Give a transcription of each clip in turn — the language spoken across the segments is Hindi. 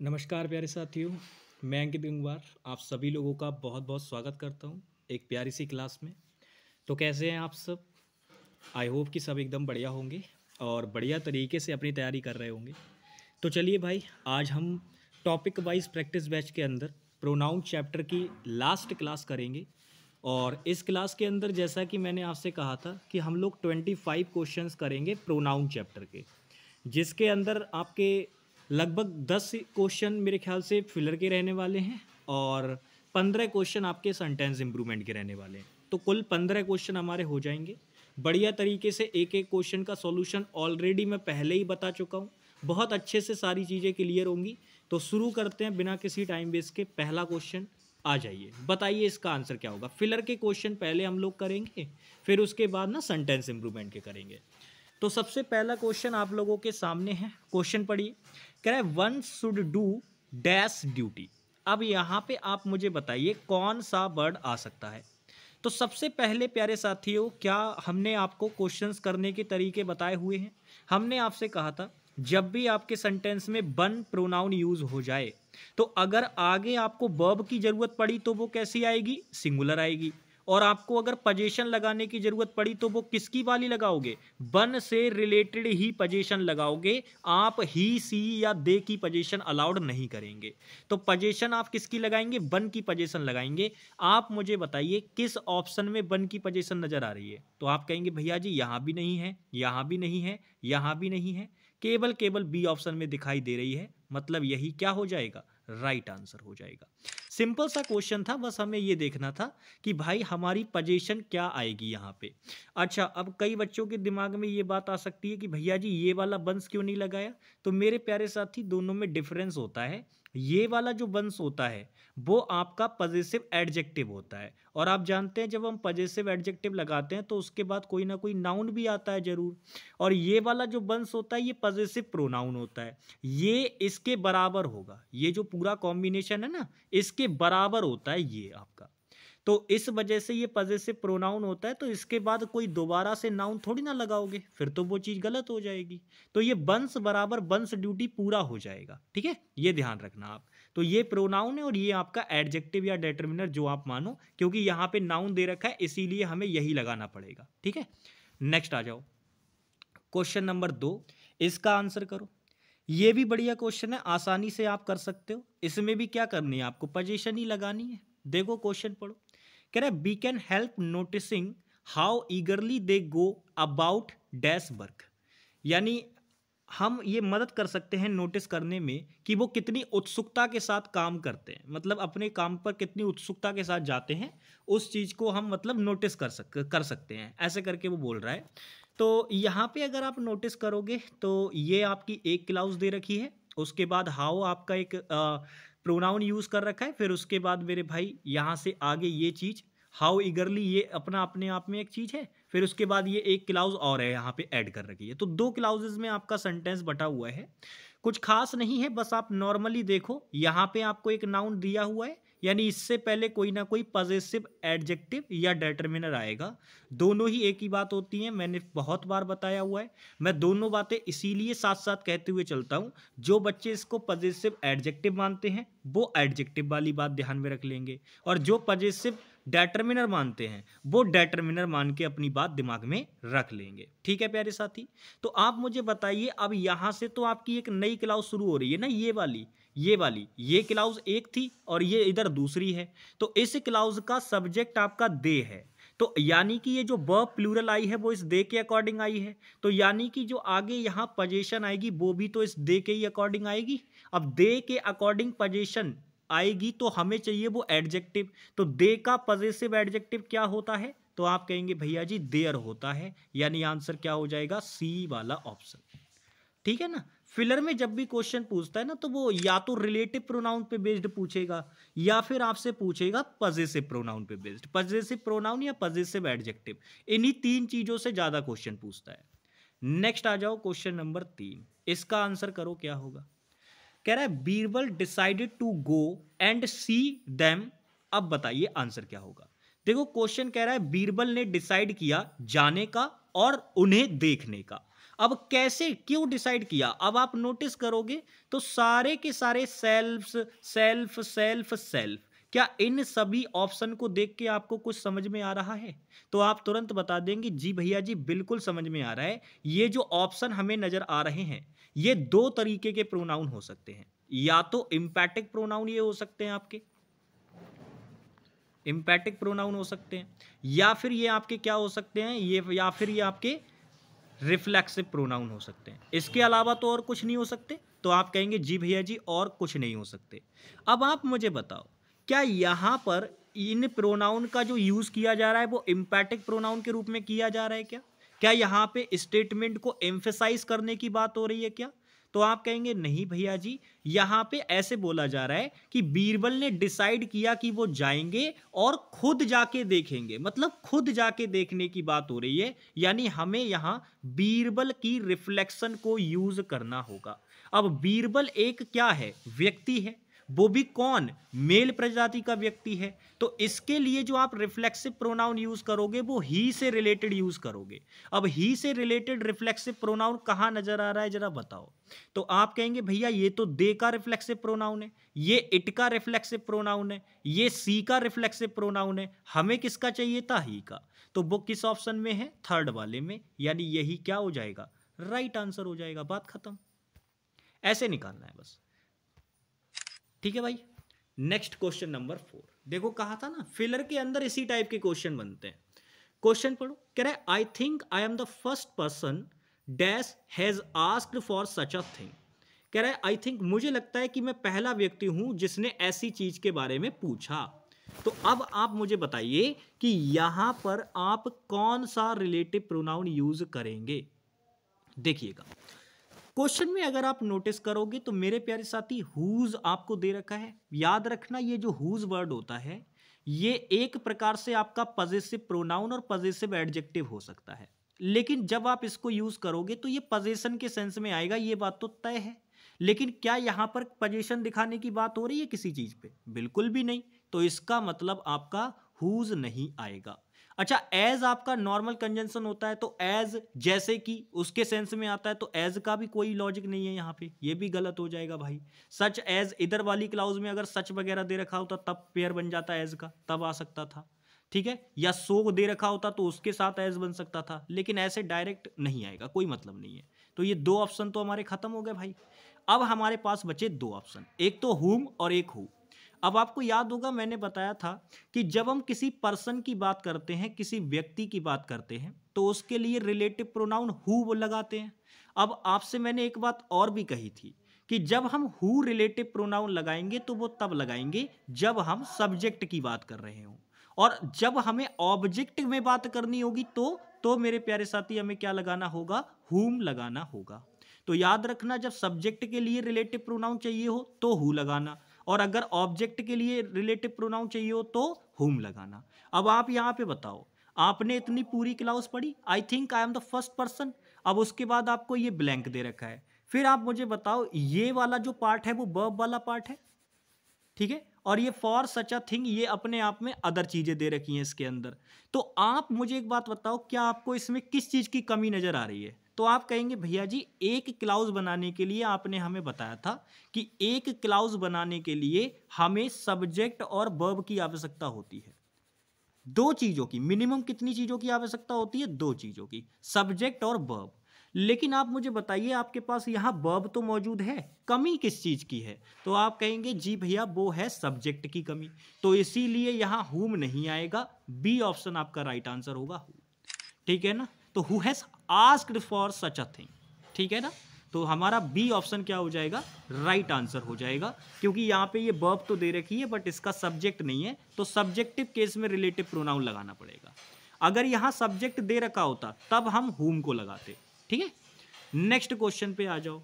नमस्कार प्यारे साथियों। मैं अंकित गंगवार आप सभी लोगों का बहुत बहुत स्वागत करता हूं एक प्यारी सी क्लास में। तो कैसे हैं आप सब? आई होप कि सब एकदम बढ़िया होंगे और बढ़िया तरीके से अपनी तैयारी कर रहे होंगे। तो चलिए भाई, आज हम टॉपिक वाइज प्रैक्टिस बैच के अंदर प्रोनाउन चैप्टर की लास्ट क्लास करेंगे। और इस क्लास के अंदर जैसा कि मैंने आपसे कहा था कि हम लोग 25 क्वेश्चंस करेंगे प्रोनाउन चैप्टर के, जिसके अंदर आपके लगभग 10 क्वेश्चन मेरे ख्याल से फिलर के रहने वाले हैं और 15 क्वेश्चन आपके सेंटेंस इंप्रूवमेंट के रहने वाले हैं। तो कुल 15 क्वेश्चन हमारे हो जाएंगे बढ़िया तरीके से। एक एक क्वेश्चन का सॉल्यूशन ऑलरेडी मैं पहले ही बता चुका हूँ, बहुत अच्छे से सारी चीज़ें क्लियर होंगी। तो शुरू करते हैं बिना किसी टाइम वेस्ट के। पहला क्वेश्चन आ जाइए, बताइए इसका आंसर क्या होगा। फिलर के क्वेश्चन पहले हम लोग करेंगे, फिर उसके बाद ना सेंटेंस इंप्रूवमेंट के करेंगे। तो सबसे पहला क्वेश्चन आप लोगों के सामने है। क्वेश्चन पढ़िए, कह रहा है one should do dash duty. अब यहाँ पे आप मुझे बताइए कौन सा वर्ड आ सकता है। तो सबसे पहले प्यारे साथियों, क्या हमने आपको क्वेश्चंस करने के तरीके बताए हुए हैं? हमने आपसे कहा था जब भी आपके सेंटेंस में वन प्रोनाउन यूज हो जाए तो अगर आगे आपको वर्ब की जरूरत पड़ी तो वो कैसी आएगी? सिंगुलर आएगी। और आपको अगर पजेशन लगाने की जरूरत पड़ी तो वो किसकी वाली लगाओगे? वन से रिलेटेड ही पजेशन लगाओगे। आप ही, सी या दे की पजेशन अलाउड नहीं करेंगे। तो पजेशन आप किसकी लगाएंगे? वन की पजेशन लगाएंगे। आप मुझे बताइए किस ऑप्शन में वन की पजेशन नजर आ रही है? तो आप कहेंगे भैया जी यहाँ भी नहीं है, यहाँ भी नहीं है, यहाँ भी नहीं है, केवल केवल बी ऑप्शन में दिखाई दे रही है। मतलब यही क्या हो जाएगा? राइट आंसर हो जाएगा। सिंपल सा क्वेश्चन था, बस हमें ये देखना था कि भाई हमारी पोजीशन क्या आएगी यहाँ पे। अच्छा, अब कई बच्चों के दिमाग में ये बात आ सकती है कि भैया जी ये वाला वंश क्यों नहीं लगाया? तो मेरे प्यारे साथी, दोनों में डिफरेंस होता है। ये वाला जो वंश होता है वो आपका पजेसिव एडजेक्टिव होता है, और आप जानते हैं जब हम पजेसिव एडजेक्टिव लगाते हैं तो उसके बाद कोई ना कोई नाउन भी आता है जरूर। और ये वाला जो वंश होता है ये पजेसिव प्रोनाउन होता है। ये इसके बराबर होगा, ये जो पूरा कॉम्बिनेशन है ना इसके बराबर होता है ये आपका। तो इस वजह से ये पजेसिव प्रोनाउन होता है। तो इसके बाद कोई दोबारा से नाउन थोड़ी ना लगाओगे, फिर तो वो चीज गलत हो जाएगी। तो ये वंश बराबर वंश ड्यूटी पूरा हो जाएगा। ठीक है, ये ध्यान रखना आप। तो ये प्रोनाउन है और ये आपका एडजेक्टिव या डेटर्मिनर जो आप मानो, क्योंकि यहाँ पे नाउन दे रखा है इसीलिए हमें यही लगाना पड़ेगा। ठीक है, नेक्स्ट आ जाओ। क्वेश्चन नंबर 2, इसका आंसर करो। ये भी बढ़िया क्वेश्चन है, आसानी से आप कर सकते हो। इसमें भी क्या करनी है आपको? पोजीशन ही लगानी है। देखो क्वेश्चन पढ़ो, कह रहा है we can help noticing how eagerly they go about dash work. यानी हम ये मदद कर सकते हैं नोटिस करने में कि वो कितनी उत्सुकता के साथ काम करते हैं, मतलब अपने काम पर कितनी उत्सुकता के साथ जाते हैं, उस चीज़ को हम मतलब नोटिस कर सकते हैं। ऐसे करके वो बोल रहा है। तो यहाँ पे अगर आप नोटिस करोगे तो ये आपकी एक क्लाउज दे रखी है, उसके बाद हाउ आपका एक प्रोनाउन यूज कर रखा है, फिर उसके बाद मेरे भाई यहाँ से आगे ये चीज हाउ ईगरली ये अपना अपने आप में एक चीज है, फिर उसके बाद ये एक क्लाउज और है यहाँ पे ऐड कर रखी है। तो दो क्लाउजेज में आपका सेंटेंस बटा हुआ है। कुछ खास नहीं है, बस आप नॉर्मली देखो यहाँ पे आपको एक नाउन दिया हुआ है, यानी इससे पहले कोई ना कोई पजेसिव एडजेक्टिव या डेटर्मिनर आएगा। दोनों ही एक ही बात होती है, मैंने बहुत बार बताया हुआ है। मैं दोनों बातें इसीलिए साथ साथ कहते हुए चलता हूं। जो बच्चे इसको पजेसिव एडजेक्टिव मानते हैं वो एडजेक्टिव वाली बात ध्यान में रख लेंगे, और जो पजेसिव डेटर्मिनर मानते हैं वो डेटर्मिनर मान के अपनी बात दिमाग में रख लेंगे। ठीक है प्यारे साथी, तो आप मुझे बताइए, अब यहां से तो आपकी एक नई क्लास शुरू हो रही है ना, ये क्लाउज एक थी और ये इधर दूसरी है। तो इस क्लाउज का सब्जेक्ट आपका दे है, तो यानी कि ये जो वर्ब प्लूरल आई है वो इस दे के अकॉर्डिंग आई है। तो यानी कि जो आगे यहां पोजीशन आएगी वो भी तो इस दे के ही अकॉर्डिंग आएगी। अब दे के अकॉर्डिंग पोजीशन आएगी तो हमें चाहिए वो एडजेक्टिव। तो दे का पजेसिव एडजेक्टिव क्या होता है? तो आप कहेंगे भैया जी देयर होता है, यानी आंसर क्या हो जाएगा? सी वाला ऑप्शन। ठीक है ना। फिलर में जब भी क्वेश्चन पूछता है ना तो वो या तो रिलेटिव प्रोनाउन पे बेस्ड पूछेगा या फिर आपसे पूछेगा पजेसिव प्रोनाउन पे बेस्ड। पजेसिव प्रोनाउन या पजेसिव एडजेक्टिव, इन्हीं तीन चीजों से ज्यादा क्वेश्चन पूछता है। नेक्स्ट आ जाओ, क्वेश्चन नंबर 3, इसका आंसर करो क्या होगा। कह रहा है Birbal decided to go and see them. अब बताइए आंसर क्या होगा। देखो क्वेश्चन कह रहा है बीरबल ने डिसाइड किया जाने का और उन्हें देखने का। अब कैसे, क्यों डिसाइड किया, अब आप नोटिस करोगे तो सारे के सारे सेल्फ सेल्फ सेल्फ सेल्फ, क्या इन सभी ऑप्शन को देख के आपको कुछ समझ में आ रहा है? तो आप तुरंत बता देंगे जी भैया जी बिल्कुल समझ में आ रहा है। ये जो ऑप्शन हमें नजर आ रहे हैं ये दो तरीके के प्रोनाउन हो सकते हैं, या तो इंपैटिक प्रोनाउन ये हो सकते हैं आपके, इंपैटिक प्रोनाउन हो सकते हैं, या फिर ये आपके क्या हो सकते हैं, ये या फिर ये आपके रिफ्लेक्सिव प्रोनाउन हो सकते हैं। इसके अलावा तो और कुछ नहीं हो सकते। तो आप कहेंगे जी भैया जी और कुछ नहीं हो सकते। अब आप मुझे बताओ क्या यहां पर इन प्रोनाउन का जो यूज किया जा रहा है वो इंपैटिक प्रोनाउन के रूप में किया जा रहा है क्या? क्या यहां पे स्टेटमेंट को एम्फेसाइज करने की बात हो रही है क्या? तो आप कहेंगे नहीं भैया जी, यहां पे ऐसे बोला जा रहा है कि बीरबल ने डिसाइड किया कि वो जाएंगे और खुद जाके देखेंगे, मतलब खुद जाके देखने की बात हो रही है, यानी हमें यहां बीरबल की रिफ्लेक्शन को यूज करना होगा। अब बीरबल एक क्या है, व्यक्ति है, वो भी कौन, मेल प्रजाति का व्यक्ति है। तो इसके लिए जो आप रिफ्लेक्सिव प्रोनाउन यूज करोगे वो ही से रिलेटेड यूज करोगे। अब ही से रिलेटेड रिफ्लेक्सिव प्रोनाउन कहां नजर आ रहा है जरा बताओ। तो आप कहेंगे भैया ये तो दे का रिफ्लेक्सिव प्रोनाउन है, ये इट का रिफ्लेक्सिव प्रोनाउन है, ये सी का रिफ्लेक्सिव प्रोनाउन है, हमें किसका चाहिए था, ही का। तो वो किस ऑप्शन में है, थर्ड वाले में, यानी यही क्या हो जाएगा, राइट आंसर हो जाएगा। बात खत्म, ऐसे निकालना है बस। ठीक है भाई। नेक्स्ट क्वेश्चन नंबर 4, देखो कहा था ना फिलर के अंदर इसी टाइप के क्वेश्चन बनते हैं। क्वेश्चन पढ़ो, कह रहा है I think I am the first person dash has asked for such a thing. कह रहा है आई थिंक, मुझे लगता है कि मैं पहला व्यक्ति हूं जिसने ऐसी चीज के बारे में पूछा। तो अब आप मुझे बताइए कि यहां पर आप कौन सा रिलेटिव प्रोनाउन यूज करेंगे। देखिएगा क्वेश्चन में अगर आप नोटिस करोगे तो मेरे प्यारे साथी हुज आपको दे रखा है। याद रखना ये जो हुज वर्ड होता है ये एक प्रकार से आपका पजेसिव प्रोनाउन और पजेसिव एडजेक्टिव हो सकता है, लेकिन जब आप इसको यूज करोगे तो ये पोजीशन के सेंस में आएगा, ये बात तो तय है। लेकिन क्या यहां पर पोजीशन दिखाने की बात हो रही है किसी चीज पे, बिल्कुल भी नहीं। तो इसका मतलब आपका हुज नहीं आएगा। अच्छा, एज आपका नॉर्मल कंजंक्शन होता है तो एज जैसे कि उसके सेंस में आता है, तो एज का भी कोई लॉजिक नहीं है यहाँ पे, ये भी गलत हो जाएगा भाई। सच एज इधर वाली क्लाउज में अगर सच वगैरह दे रखा होता तब पेयर बन जाता एज का, तब आ सकता था, ठीक है। या सो दे रखा होता तो उसके साथ एज बन सकता था, लेकिन ऐसे डायरेक्ट नहीं आएगा, कोई मतलब नहीं है। तो ये दो ऑप्शन तो हमारे खत्म हो गए भाई। अब हमारे पास बचे दो ऑप्शन, एक तो हुम और एक हु। अब आपको याद होगा मैंने बताया था कि जब हम किसी पर्सन की बात करते हैं, किसी व्यक्ति की बात करते हैं, तो उसके लिए रिलेटिव प्रोनाउन हु लगाते हैं। अब आपसे मैंने एक बात और भी कही थी कि जब हम हु रिलेटिव प्रोनाउन लगाएंगे तो वो तब लगाएंगे जब हम सब्जेक्ट की बात कर रहे हों, और जब हमें ऑब्जेक्ट में बात करनी होगी तो मेरे प्यारे साथी हमें क्या लगाना होगा, हुम लगाना होगा। तो याद रखना जब सब्जेक्ट के लिए रिलेटिव प्रोनाउन चाहिए हो तो हु लगाना, और अगर ऑब्जेक्ट के लिए रिलेटिव प्रोनाउन चाहिए हो तो हुम लगाना। अब आप यहाँ पे बताओ, आपने इतनी पूरी क्लाउज पढ़ी, I think I am the first person, अब उसके बाद आपको ये ब्लैंक दे रखा है, फिर आप मुझे बताओ ये वाला जो पार्ट है वो वर्ब वाला पार्ट है, ठीक है, और ये फॉर सच अ थिंग ये अपने आप में अदर चीजें दे रखी हैं इसके अंदर। तो आप मुझे एक बात बताओ, क्या आपको इसमें किस चीज की कमी नजर आ रही है? तो आप कहेंगे भैया जी एक क्लाउज बनाने के लिए आपने हमें बताया था कि एक क्लाउज बनाने के लिए हमें सब्जेक्ट और वर्ब की आवश्यकता होती है, दो चीजों की, मिनिमम कितनी चीजों की आवश्यकता होती है, दो चीजों की, सब्जेक्ट और वर्ब। लेकिन आप मुझे बताइए आपके पास यहां वर्ब तो मौजूद है, कमी किस चीज की है? तो आप कहेंगे जी भैया वो है सब्जेक्ट की कमी, तो इसीलिए यहां हुम नहीं आएगा, बी ऑप्शन आपका राइट आंसर होगा, ठीक है ना। तो who has asked for such a thing, ठीक है ना। तो हमारा बी ऑप्शन क्या हो जाएगा, राइट आंसर हो जाएगा, क्योंकि यहाँ पे ये वर्ब तो दे रखी है बट इसका सब्जेक्ट नहीं है, तो सब्जेक्टिव केस में रिलेटिव प्रोनाउन लगाना पड़ेगा। अगर यहाँ सब्जेक्ट दे रखा होता तब हम हुम को लगाते, ठीक है। नेक्स्ट क्वेश्चन पे आ जाओ,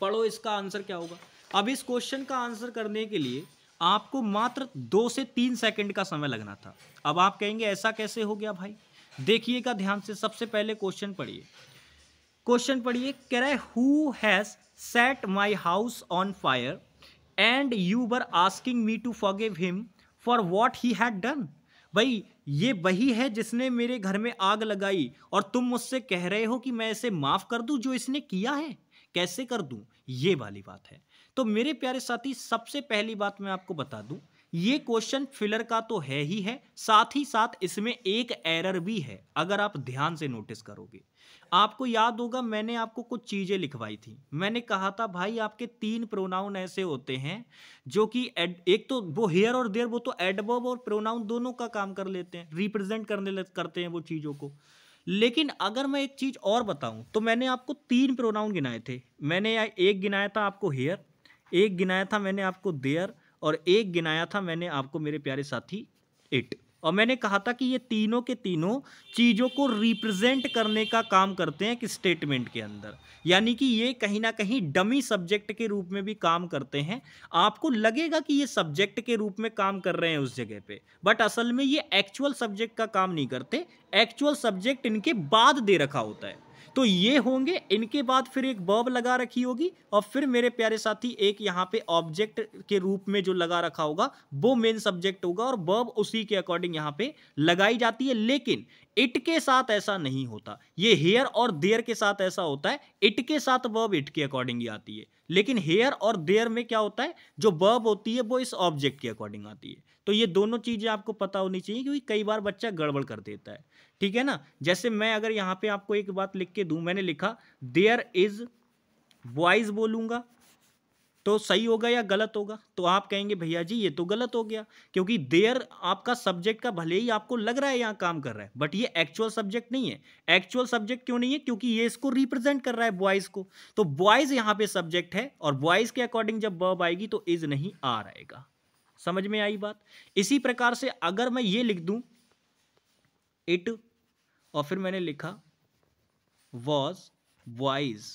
पढ़ो इसका आंसर क्या होगा। अब इस क्वेश्चन का आंसर करने के लिए आपको मात्र 2 से 3 सेकंड का समय लगना था। अब आप कहेंगे ऐसा कैसे हो गया भाई, देखिएगा ध्यान से, सबसे पहले क्वेश्चन पढ़िए। क्वेश्चन पढ़िए, कह रहा है who has set my house on fire and you were asking me to forgive him for what he had done. भाई ये वही है जिसने मेरे घर में आग लगाई और तुम मुझसे कह रहे हो कि मैं इसे माफ कर दूं जो इसने किया है। कैसे कर दूं, ये वाली बात है। तो मेरे प्यारे साथी, सबसे पहली बात मैं आपको बता दूं, ये क्वेश्चन फिलर का तो है ही है, साथ ही साथ इसमें एक एरर भी है। अगर आप ध्यान से नोटिस करोगे, आपको याद होगा मैंने आपको कुछ चीजें लिखवाई थी। मैंने कहा था भाई आपके 3 प्रोनाउन ऐसे होते हैं जो कि एक तो वो हेयर और देयर, वो तो एडवर्ब और प्रोनाउन दोनों का काम कर लेते हैं, रिप्रेजेंट करते हैं वो चीजों को। लेकिन अगर मैं एक चीज और बताऊं, तो मैंने आपको 3 प्रोनाउन गिनाए थे। मैंने एक गिनाया था आपको हेयर, एक गिनाया था मैंने आपको देयर, और एक गिनाया था मैंने आपको मेरे प्यारे साथी इट। और मैंने कहा था कि ये तीनों के तीनों चीजों को रिप्रेजेंट करने का काम करते हैं एक स्टेटमेंट के अंदर, यानी कि ये कहीं ना कहीं डमी सब्जेक्ट के रूप में भी काम करते हैं। आपको लगेगा कि ये सब्जेक्ट के रूप में काम कर रहे हैं उस जगह पे, बट असल में ये एक्चुअल सब्जेक्ट का काम नहीं करते। एक्चुअल सब्जेक्ट इनके बाद दे रखा होता है। तो ये होंगे, इनके बाद फिर एक वर्ब लगा रखी होगी, और फिर मेरे प्यारे साथी एक यहाँ पे ऑब्जेक्ट के रूप में जो लगा रखा होगा वो मेन सब्जेक्ट होगा, और वर्ब उसी के अकॉर्डिंग यहाँ पे लगाई जाती है। लेकिन इट के साथ ऐसा नहीं होता। ये हेयर और देयर के साथ ऐसा होता है, इट के साथ वर्ब इट के अकॉर्डिंग ही आती है। लेकिन हेयर और देयर में क्या होता है, जो वर्ब होती है वो इस ऑब्जेक्ट के अकॉर्डिंग आती है। तो ये दोनों चीजें आपको पता होनी चाहिए, क्योंकि कई बार बच्चा गड़बड़ कर देता है। ठीक है ना। जैसे मैं अगर यहाँ पे आपको एक बात लिख के दूं, मैंने लिखा देयर इज बॉयज बोलूंगा, तो सही होगा या गलत होगा? तो आप कहेंगे भैया जी ये तो गलत हो गया, क्योंकि देयर आपका सब्जेक्ट का भले ही आपको लग रहा है यहां काम कर रहा है, बट ये एक्चुअल सब्जेक्ट नहीं है। एक्चुअल सब्जेक्ट क्यों नहीं है? क्योंकि ये इसको रिप्रेजेंट कर रहा है बॉयज को। तो बॉयज यहां पे सब्जेक्ट है, और बॉयज के अकॉर्डिंग जब वर्ब आएगी तो इज नहीं आ रहेगा। समझ में आई बात? इसी प्रकार से अगर मैं ये लिख दूं इट, और फिर मैंने लिखा वॉज बॉयज,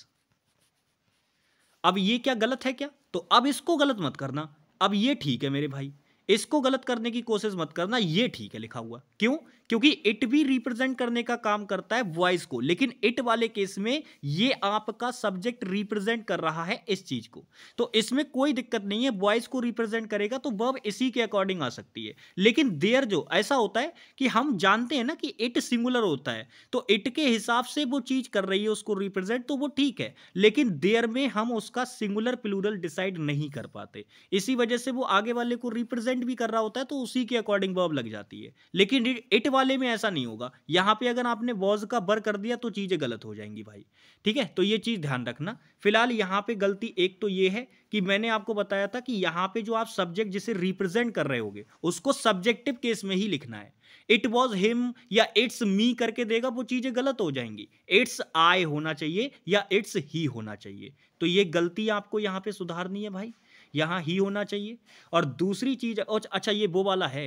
अब ये क्या गलत है क्या? तो अब इसको गलत मत करना, अब ये ठीक है मेरे भाई, इसको गलत करने की कोशिश मत करना, ये ठीक है लिखा हुआ। क्यों? क्योंकि इट भी रिप्रेजेंट करने का काम करता है वॉइस को, लेकिन इट वाले केस में ये आपका सब्जेक्ट रिप्रेजेंट कर रहा है इस चीज को, तो इसमें कोई दिक्कत नहीं है। वॉइस को रिप्रेजेंट करेगा तो वर्ब इसी के अकॉर्डिंग आ सकती है। लेकिन देयर जो ऐसा होता है कि हम जानते हैं ना कि इट सिंगुलर होता है, तो इट के हिसाब से वो चीज कर रही है उसको रिप्रेजेंट, तो वो ठीक है। लेकिन देयर में हम उसका सिंगुलर प्लूरल डिसाइड नहीं कर पाते, इसी वजह से वो आगे वाले को रिप्रेजेंट भी कर रहा होता है, तो उसी के अकॉर्डिंग वर्ब लग जाती है। लेकिन इट वाले में ऐसा नहीं होगा। यहां पे अगर आपने वॉज का बर कर दिया तो चीजें गलत हो जाएंगी भाई। ठीक है, तो ये चीज ध्यान रखना। फिलहाल यहां पे गलती एक तो ये है कि मैंने आपको बताया था कि यहां पे जो आप सब्जेक्ट जिसे रिप्रेजेंट कर रहे होगे उसको सब्जेक्टिव केस में ही लिखना है। इट वॉज हिम या इट्स मी करके देगा, वो चीजें गलत हो जाएंगी। इट्स आई होना चाहिए या इट्स ही होना चाहिए। तो ये गलती आपको यहां पे सुधारनी है भाई, यहां ही होना चाहिए। और दूसरी चीज, अच्छा ये वो वाला है,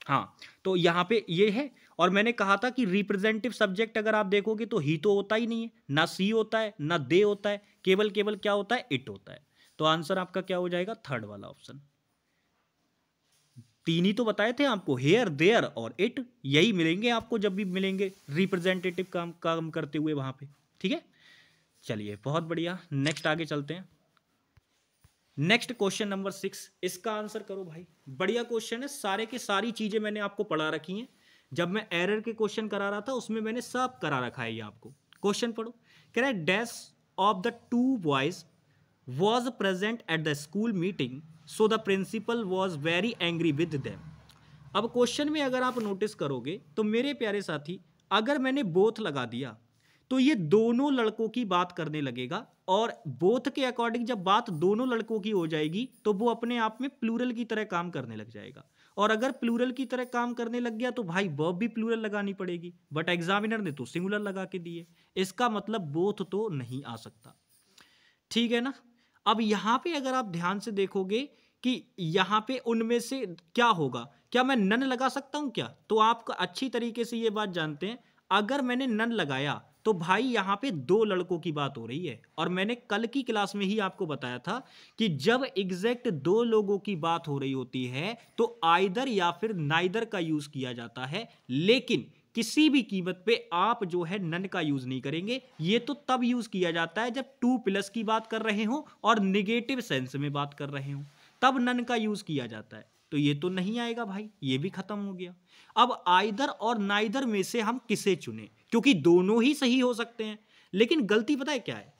हाँ, तो यहां पे ये है। और मैंने कहा था कि रिप्रेजेंटेटिव सब्जेक्ट अगर आप देखोगे तो ही तो होता ही नहीं है, ना सी होता है ना दे होता है, केवल केवल क्या होता है, इट होता है। तो आंसर आपका क्या हो जाएगा? थर्ड वाला ऑप्शन। तीन ही तो बताए थे आपको, हेयर देयर और इट, यही मिलेंगे आपको जब भी मिलेंगे रिप्रेजेंटेटिव काम करते हुए वहां पे। ठीक है, चलिए बहुत बढ़िया, नेक्स्ट आगे चलते हैं। नेक्स्ट क्वेश्चन नंबर 6, इसका आंसर करो भाई। बढ़िया क्वेश्चन है, सारे के सारी चीजें मैंने आपको पढ़ा रखी हैं। जब मैं एरर के क्वेश्चन करा रहा था उसमें मैंने सब करा रखा है। ये आपको क्वेश्चन पढ़ो, कह रहा है dash of the two boys was present at the school meeting so the principal was very angry with them. अब क्वेश्चन में अगर आप नोटिस करोगे तो मेरे प्यारे साथी, अगर मैंने बोथ लगा दिया तो ये दोनों लड़कों की बात करने लगेगा, और बोथ के अकॉर्डिंग जब बात दोनों लड़कों की हो जाएगी तो वो अपने आप में प्लूरल की तरह काम करने लग जाएगा। और अगर प्लूरल की तरह काम करने लग गया तो भाई वर्ब भी प्लूरल लगानी पड़ेगी, बट एग्जामिनर ने तो सिंगुलर लगा के दिए, इसका मतलब बोथ तो नहीं आ सकता। ठीक है ना। अब यहां पे अगर आप ध्यान से देखोगे कि यहां पे उनमें से क्या होगा, क्या मैं नन लगा सकता हूं क्या? तो आप अच्छी तरीके से ये बात जानते हैं, अगर मैंने नन लगाया तो भाई यहां पे दो लड़कों की बात हो रही है। और मैंने कल की क्लास में ही आपको बताया था कि जब एग्जैक्ट दो लोगों की बात हो रही होती है तो आइदर या फिर नाइदर का यूज किया जाता है, लेकिन किसी भी कीमत पे आप जो है नन का यूज नहीं करेंगे। ये तो तब यूज किया जाता है जब टू प्लस की बात कर रहे हो और निगेटिव सेंस में बात कर रहे हो, तब नन का यूज किया जाता है। तो ये तो नहीं आएगा भाई, ये भी खत्म हो गया। अब आइदर और नाइदर में से हम किसे चुने, क्योंकि दोनों ही सही हो सकते हैं। लेकिन गलती पता है क्या है,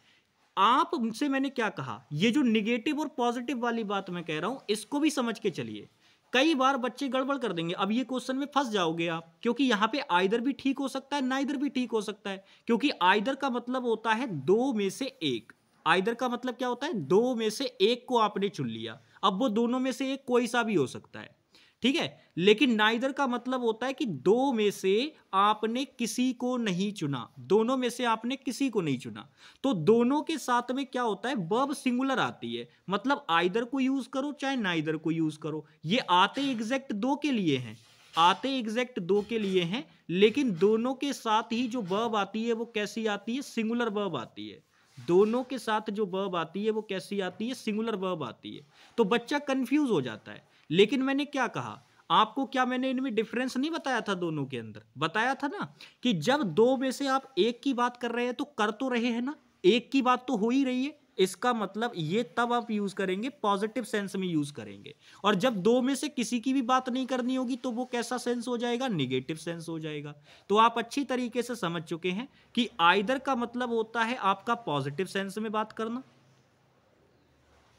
आप से मैंने क्या कहा, ये जो निगेटिव और पॉजिटिव वाली बात मैं कह रहा हूं, इसको भी समझ के चलिए। कई बार बच्चे गड़बड़ कर देंगे, अब ये क्वेश्चन में फंस जाओगे आप, क्योंकि यहां पे आइदर भी ठीक हो सकता है, नाइदर भी ठीक हो सकता है। क्योंकि आइदर का मतलब होता है दो में से एक। आइदर का मतलब क्या होता है, दो में से एक को आपने चुन लिया। अब वो दोनों में से एक कोई सा भी हो सकता है, ठीक है। लेकिन नाइदर का मतलब होता है कि दो में से आपने किसी को नहीं चुना, दोनों में से आपने किसी को नहीं चुना। तो दोनों के साथ में क्या होता है, वर्ब सिंगुलर आती है, मतलब आइदर को यूज करो चाहे नाइदर को यूज करो। ये आते एग्जैक्ट दो के लिए हैं, आते एग्जैक्ट दो के लिए हैं, लेकिन दोनों के साथ ही जो वर्ब आती है वो कैसी आती है, सिंगुलर वर्ब आती है। दोनों के साथ जो वर्ब आती है वो कैसी आती है, सिंगुलर वर्ब आती है। तो बच्चा कंफ्यूज हो जाता है। लेकिन मैंने क्या कहा आपको, क्या मैंने इनमें डिफरेंस नहीं बताया था, दोनों के अंदर बताया था ना कि जब दो में से आप एक की बात कर रहे हैं तो कर तो रहे हैं ना, एक की बात तो हो ही रही है। इसका मतलब ये तब आप यूज करेंगे, पॉजिटिव सेंस में यूज करेंगे। और जब दो में से किसी की भी बात नहीं करनी होगी तो वो कैसा सेंस हो जाएगा, निगेटिव सेंस हो जाएगा। तो आप अच्छी तरीके से समझ चुके हैं कि आइदर का मतलब होता है आपका पॉजिटिव सेंस में बात करना,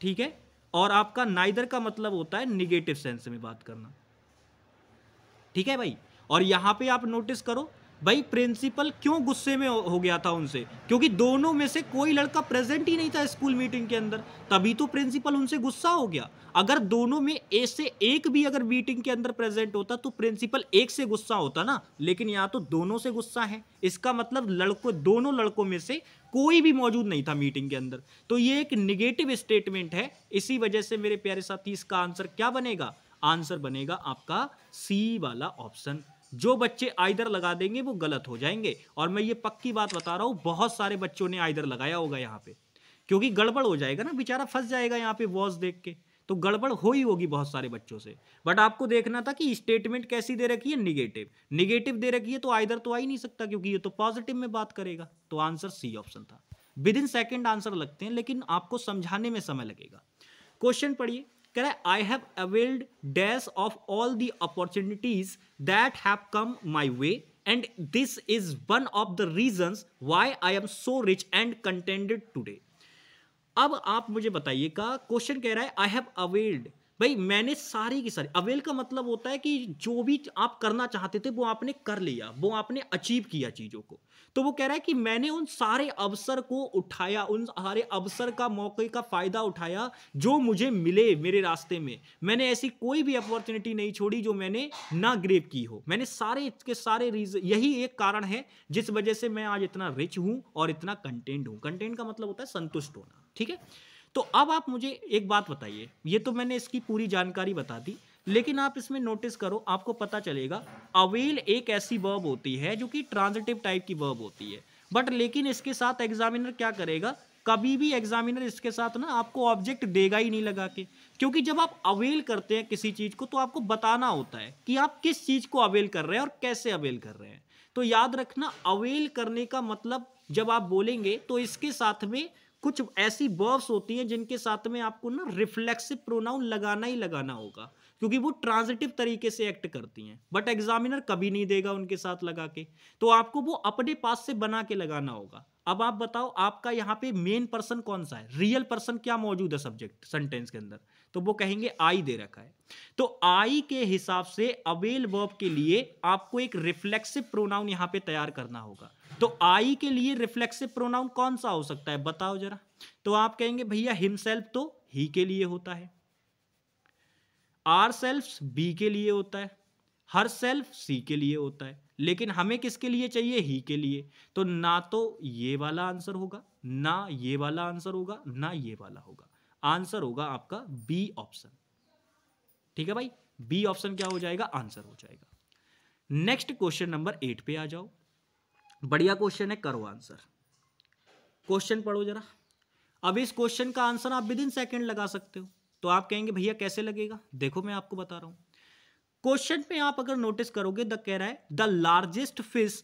ठीक है, और आपका नाइदर का मतलब होता है निगेटिव सेंस में बात करना, ठीक है भाई। और यहां पे आप नोटिस करो भाई, प्रिंसिपल क्यों गुस्से में हो गया था उनसे, क्योंकि दोनों में से कोई लड़का प्रेजेंट ही नहीं था स्कूल मीटिंग के अंदर, तभी तो प्रिंसिपल उनसे गुस्सा हो गया। अगर दोनों में एक से एक भी अगर मीटिंग के अंदर प्रेजेंट होता तो प्रिंसिपल एक से गुस्सा होता ना, लेकिन यहां तो दोनों से गुस्सा है। इसका मतलब दोनों लड़कों में से कोई भी मौजूद नहीं था मीटिंग के अंदर, तो ये एक निगेटिव स्टेटमेंट है। इसी वजह से मेरे प्यारे साथी इसका आंसर क्या बनेगा, आंसर बनेगा आपका सी वाला ऑप्शन। जो बच्चे आइदर लगा देंगे वो गलत हो जाएंगे, और मैं ये पक्की बात बता रहा हूं, बहुत सारे बच्चों ने आइदर लगाया होगा यहां पे, क्योंकि गड़बड़ हो जाएगा ना, बेचारा फंस जाएगा यहां पे वॉज देख के, तो गड़बड़ हो ही होगी बहुत सारे बच्चों से। बट आपको देखना था कि स्टेटमेंट कैसी दे रखी है, निगेटिव। निगेटिव दे रखी है तो आइदर तो आ ही नहीं सकता, क्योंकि ये तो पॉजिटिव में बात करेगा। तो आंसर सी ऑप्शन था। विद इन सेकेंड आंसर लगते हैं, लेकिन आपको समझाने में समय लगेगा। क्वेश्चन पढ़िए, कह रहा है I have availed dash of all the opportunities that have come my way and this is one of the reasons why I am so rich and contented today. अब आप मुझे बताइएगा, क्वेश्चन कह रहा है आई हैव अवेल्ड, भाई मैंने सारी की सारी, अवेल का मतलब होता है कि जो भी आप करना चाहते थे वो आपने कर लिया, वो आपने अचीव किया चीजों को। तो वो कह रहा है कि मैंने उन सारे अवसर को उठाया, उन सारे अवसर का, मौके का फायदा उठाया जो मुझे मिले मेरे रास्ते में। मैंने ऐसी कोई भी अपॉर्चुनिटी नहीं छोड़ी जो मैंने ना ग्रेब की हो। मैंने सारे के सारे रीजन, यही एक कारण है जिस वजह से मैं आज इतना रिच हूं और इतना कंटेंट हूं। कंटेंट का मतलब होता है संतुष्ट होना, ठीक है। तो अब आप मुझे एक बात बताइए, ये तो मैंने इसकी पूरी जानकारी बता दी, लेकिन आप इसमें नोटिस करो, आपको पता चलेगा अवेल एक ऐसी वर्ब होती है जो कि ट्रांजिटिव टाइप की वर्ब होती है। बट लेकिन इसके साथ एग्जामिनर क्या करेगा, कभी भी एग्जामिनर इसके साथ ना आपको ऑब्जेक्ट देगा ही नहीं लगा के, क्योंकि जब आप अवेल करते हैं किसी चीज को तो आपको बताना होता है कि आप किस चीज को अवेल कर रहे हैं और कैसे अवेल कर रहे हैं। तो याद रखना, अवेल करने का मतलब जब आप बोलेंगे तो इसके साथ में कुछ ऐसी वर्ब्स होती हैं जिनके साथ में आपको ना रिफ्लेक्सिव प्रोनाउन लगाना ही लगाना होगा, क्योंकि वो ट्रांजिटिव तरीके से एक्ट करती हैं। बट एग्जामिनर कभी नहीं देगा उनके साथ लगा के, तो आपको वो अपने पास से बना के लगाना होगा। अब आप बताओ, आपका यहाँ पे मेन पर्सन कौन सा है, रियल पर्सन क्या मौजूद है सब्जेक्ट सेंटेंस के अंदर, तो वो कहेंगे आई दे रखा है। तो आई के हिसाब से अवेल वर्ब के लिए आपको एक रिफ्लेक्सिव प्रोनाउन यहाँ पे तैयार करना होगा। तो आई के लिए रिफ्लेक्सिव प्रोनाउन कौन सा हो सकता है, बताओ जरा। तो आप कहेंगे भैया हिमसेल्फ तो ही के लिए होता है, आर सेल्फ बी के लिए होता है, हर सेल्फ सी के लिए होता है, लेकिन हमें किसके लिए चाहिए, ही के लिए। तो ना तो ये वाला आंसर होगा, ना ये वाला आंसर होगा, ना ये वाला होगा। आंसर होगा आपका बी ऑप्शन, ठीक है भाई। बी ऑप्शन क्या हो जाएगा, आंसर हो जाएगा। नेक्स्ट क्वेश्चन नंबर 8 पे आ जाओ। बढ़िया क्वेश्चन है, करो आंसर। क्वेश्चन पढ़ो जरा। अब इस क्वेश्चन का आंसर आप विद इन सेकेंड लगा सकते हो। तो आप कहेंगे भैया कैसे लगेगा, देखो मैं आपको बता रहा हूं। क्वेश्चन में आप अगर नोटिस करोगे, द कह रहा है द लार्जेस्ट फिश,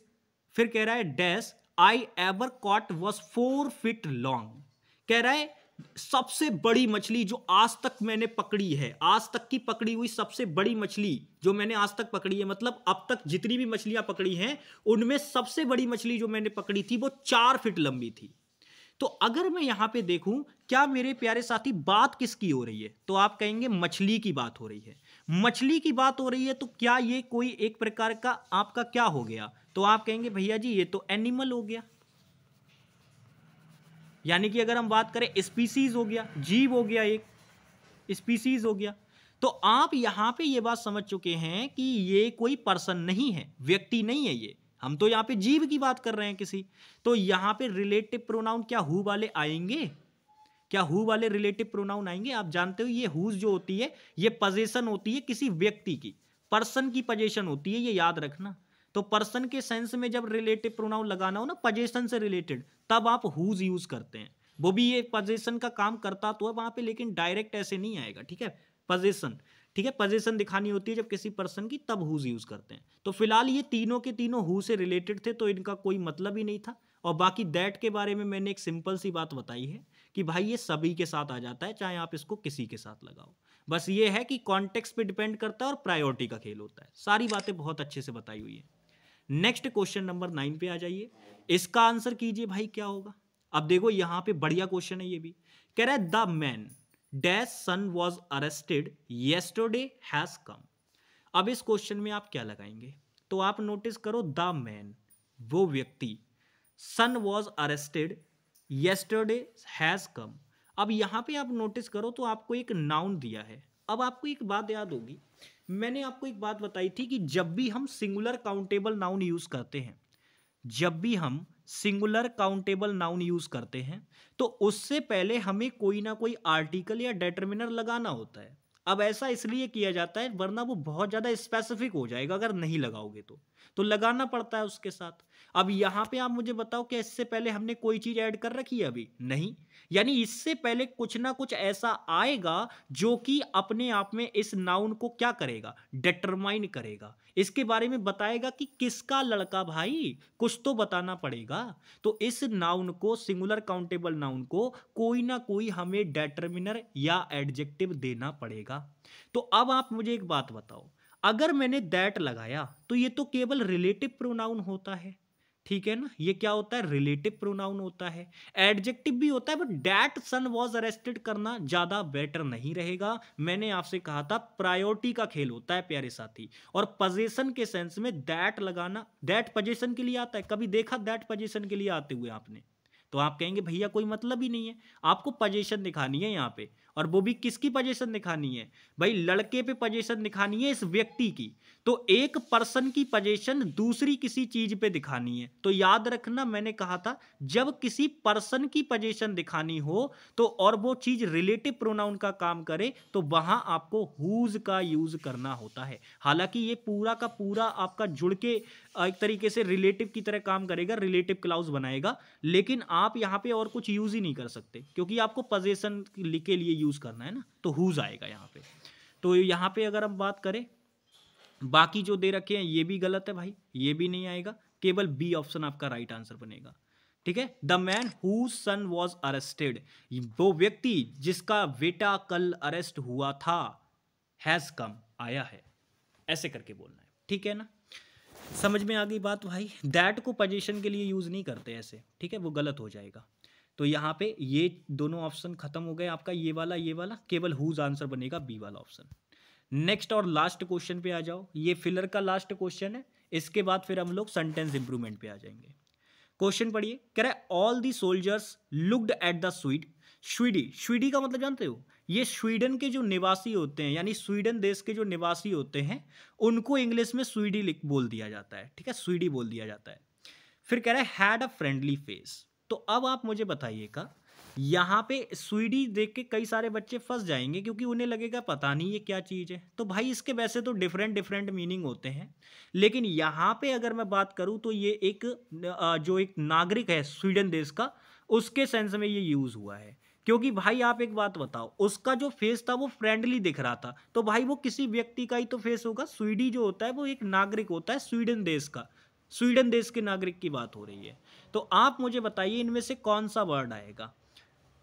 फिर कह रहा है dash I ever caught was 4 feet long. कह रहा है सबसे बड़ी मछली जो आज तक मैंने पकड़ी है, आज तक की पकड़ी हुई सबसे बड़ी मछली जो मैंने आज तक पकड़ी है, मतलब अब तक जितनी भी मछलियां पकड़ी हैं उनमें सबसे बड़ी मछली जो मैंने पकड़ी थी वो 4 फीट लंबी थी। तो अगर मैं यहां पे देखूं, क्या मेरे प्यारे साथी बात किसकी हो रही है, तो आप कहेंगे मछली की बात हो रही है। मछली की बात हो रही है तो क्या ये कोई एक प्रकार का आपका क्या हो गया, तो आप कहेंगे भैया जी ये तो एनिमल हो गया। यानी कि अगर हम बात करें स्पीसीज हो गया, जीव हो गया, एक स्पीसीज हो गया। तो आप यहां पे ये बात समझ चुके हैं कि ये कोई पर्सन नहीं है, व्यक्ति नहीं है ये, हम तो यहां पे जीव की बात कर रहे हैं किसी। तो यहां पे रिलेटिव प्रोनाउन क्या हु वाले आएंगे, क्या हु वाले रिलेटिव प्रोनाउन आएंगे। आप जानते हो ये हुज जो होती है ये पोजीशन होती है किसी व्यक्ति की, पर्सन की पोजीशन होती है, ये याद रखना। तो पर्सन के सेंस में जब रिलेटिव प्रोनाउन लगाना हो ना पोजीशन से रिलेटेड, तब आप हुज यूज करते हैं। वो भी ये पोजीशन का काम करता तो है वहां पे, लेकिन डायरेक्ट ऐसे नहीं आएगा, ठीक है, पोजीशन, ठीक है, पोजीशन दिखानी होती है जब किसी पर्सन की, तब हुज यूज करते हैं। तो फिलहाल ये तीनों के तीनों हु से रिलेटेड थे, तो इनका कोई मतलब ही नहीं था। और बाकी दैट के बारे में मैंने एक सिंपल सी बात बताई है कि भाई ये सभी के साथ आ जाता है, चाहे आप इसको किसी के साथ लगाओ। बस ये है कि कॉन्टेक्स्ट पे डिपेंड करता है और प्रायोरिटी का खेल होता है। सारी बातें बहुत अच्छे से बताई हुई है। नेक्स्ट क्वेश्चन नंबर 9 पे आ जाइए। इसका आंसर कीजिए भाई क्या होगा। अब देखो यहां पे बढ़िया क्वेश्चन है ये भी। कह रहा है the man dash son was arrested yesterday has come. अब इस क्वेश्चन में आप क्या लगाएंगे, तो आप नोटिस करो द मैन वो व्यक्ति, son was arrested yesterday has come. अब यहां पे आप नोटिस करो तो आपको एक नाउन दिया है। अब आपको एक बात याद होगी, मैंने आपको एक बात बताई थी कि जब भी हम सिंगुलर काउंटेबल नाउन यूज करते हैं, जब भी हम सिंगुलर काउंटेबल नाउन यूज करते हैं तो उससे पहले हमें कोई ना कोई आर्टिकल या डिटरमिनर लगाना होता है। अब ऐसा इसलिए किया जाता है वरना वो बहुत ज्यादा स्पेसिफिक हो जाएगा अगर नहीं लगाओगे तो लगाना पड़ता है उसके साथ। अब यहां पे आप मुझे बताओ कि इससे पहले हमने कोई चीज ऐड कर रखी है अभी नहीं, यानी इससे पहले कुछ ना कुछ ऐसा आएगा जो कि अपने आप में इस नाउन को क्या करेगा, डिटरमाइन करेगा, इसके बारे में बताएगा कि किसका लड़का भाई, कुछ तो बताना पड़ेगा। तो इस नाउन को, सिंगुलर काउंटेबल नाउन को कोई ना कोई हमें डिटरमिनर या एडजेक्टिव देना पड़ेगा। तो अब आप मुझे एक बात बताओ, अगर मैंने दैट लगाया तो ये तो केवल रिलेटिव प्रोनाउन होता है, ठीक है ना, ये क्या होता है, रिलेटिव प्रोनाउन होता है, एडजेक्टिव भी होता है, but that son was arrested करना ज्यादा बेटर नहीं रहेगा। मैंने आपसे कहा था प्रायोरिटी का खेल होता है प्यारे साथी, और पोजीशन के सेंस में दैट लगाना, दैट पोजीशन के लिए आता है, कभी देखा दैट पोजीशन के लिए आते हुए आपने, तो आप कहेंगे भैया कोई मतलब ही नहीं है, आपको पोजीशन दिखानी है यहाँ पे, और वो भी किसकी पोजीशन दिखानी है भाई, लड़के पे पोजीशन दिखानी है, इस व्यक्ति की। तो एक पर्सन की पोजीशन दूसरी किसी चीज पे दिखानी है। तो याद रखना मैंने कहा था जब किसी पर्सन की पोजीशन दिखानी हो तो और वो चीज रिलेटिव प्रोनाउन का काम करे तो वहां आपको हुज का यूज करना होता है। हालांकि ये पूरा का पूरा आपका जुड़ के एक तरीके से रिलेटिव की तरह काम करेगा, रिलेटिव क्लाउज बनाएगा, लेकिन आप यहाँ पे और कुछ यूज ही नहीं कर सकते क्योंकि आपको पोजीशन के लिए यूज करना है ना, तो हुज आएगा यहाँ पे। तो यहाँ पे अगर हम बात करें, बाकी जो दे रखे हैं ये भी गलत है भाई, ये भी नहीं आएगा, केवल बी ऑप्शन आपका राइट आंसर बनेगा, ठीक है। The man who son was arrested, वो व्यक्ति जिसका बेटा कल अरेस्ट हुआ था, हैज कम आया है, ऐसे करके बोलना है, ठीक है ना। समझ में आ गई बात भाई, दैट को पोजीशन के लिए यूज नहीं करते ऐसे, ठीक है, वो गलत हो जाएगा। तो यहाँ पे ये दोनों ऑप्शन खत्म हो गए आपका, ये वाला, केवल हुज आंसर बनेगा बी वाला ऑप्शन। नेक्स्ट और लास्ट क्वेश्चन पे आ जाओ, ये फिलर का लास्ट क्वेश्चन है, इसके बाद फिर हम लोग सेंटेंस इंप्रूवमेंट पे आ जाएंगे। क्वेश्चन पढ़िए, कह रहा है all the soldiers looked at the Swede, Swede का मतलब जानते हो, ये स्वीडन के जो निवासी होते हैं, यानी स्वीडन देश के जो निवासी होते हैं उनको इंग्लिश में स्वीडी बोल दिया जाता है, ठीक है, स्वीडी बोल दिया जाता है। फिर कह रहा है हैड अ फ्रेंडली फेस। तो अब आप मुझे बताइएगा, यहाँ पे स्वीडी देख के कई सारे बच्चे फंस जाएंगे क्योंकि उन्हें लगेगा पता नहीं ये क्या चीज़ है। तो भाई इसके वैसे तो डिफरेंट डिफरेंट मीनिंग होते हैं, लेकिन यहाँ पे अगर मैं बात करूँ तो ये एक जो एक नागरिक है स्वीडन देश का, उसके सेंस में ये यूज़ हुआ है। क्योंकि भाई आप एक बात बताओ, उसका जो फेस था वो फ्रेंडली दिख रहा था, तो भाई वो किसी व्यक्ति का ही तो फेस होगा। स्वीडी जो होता है वो एक नागरिक होता है स्वीडन देश का, स्वीडन देश के नागरिक की बात हो रही है। तो आप मुझे बताइए इनमें से कौन सा वर्ड आएगा।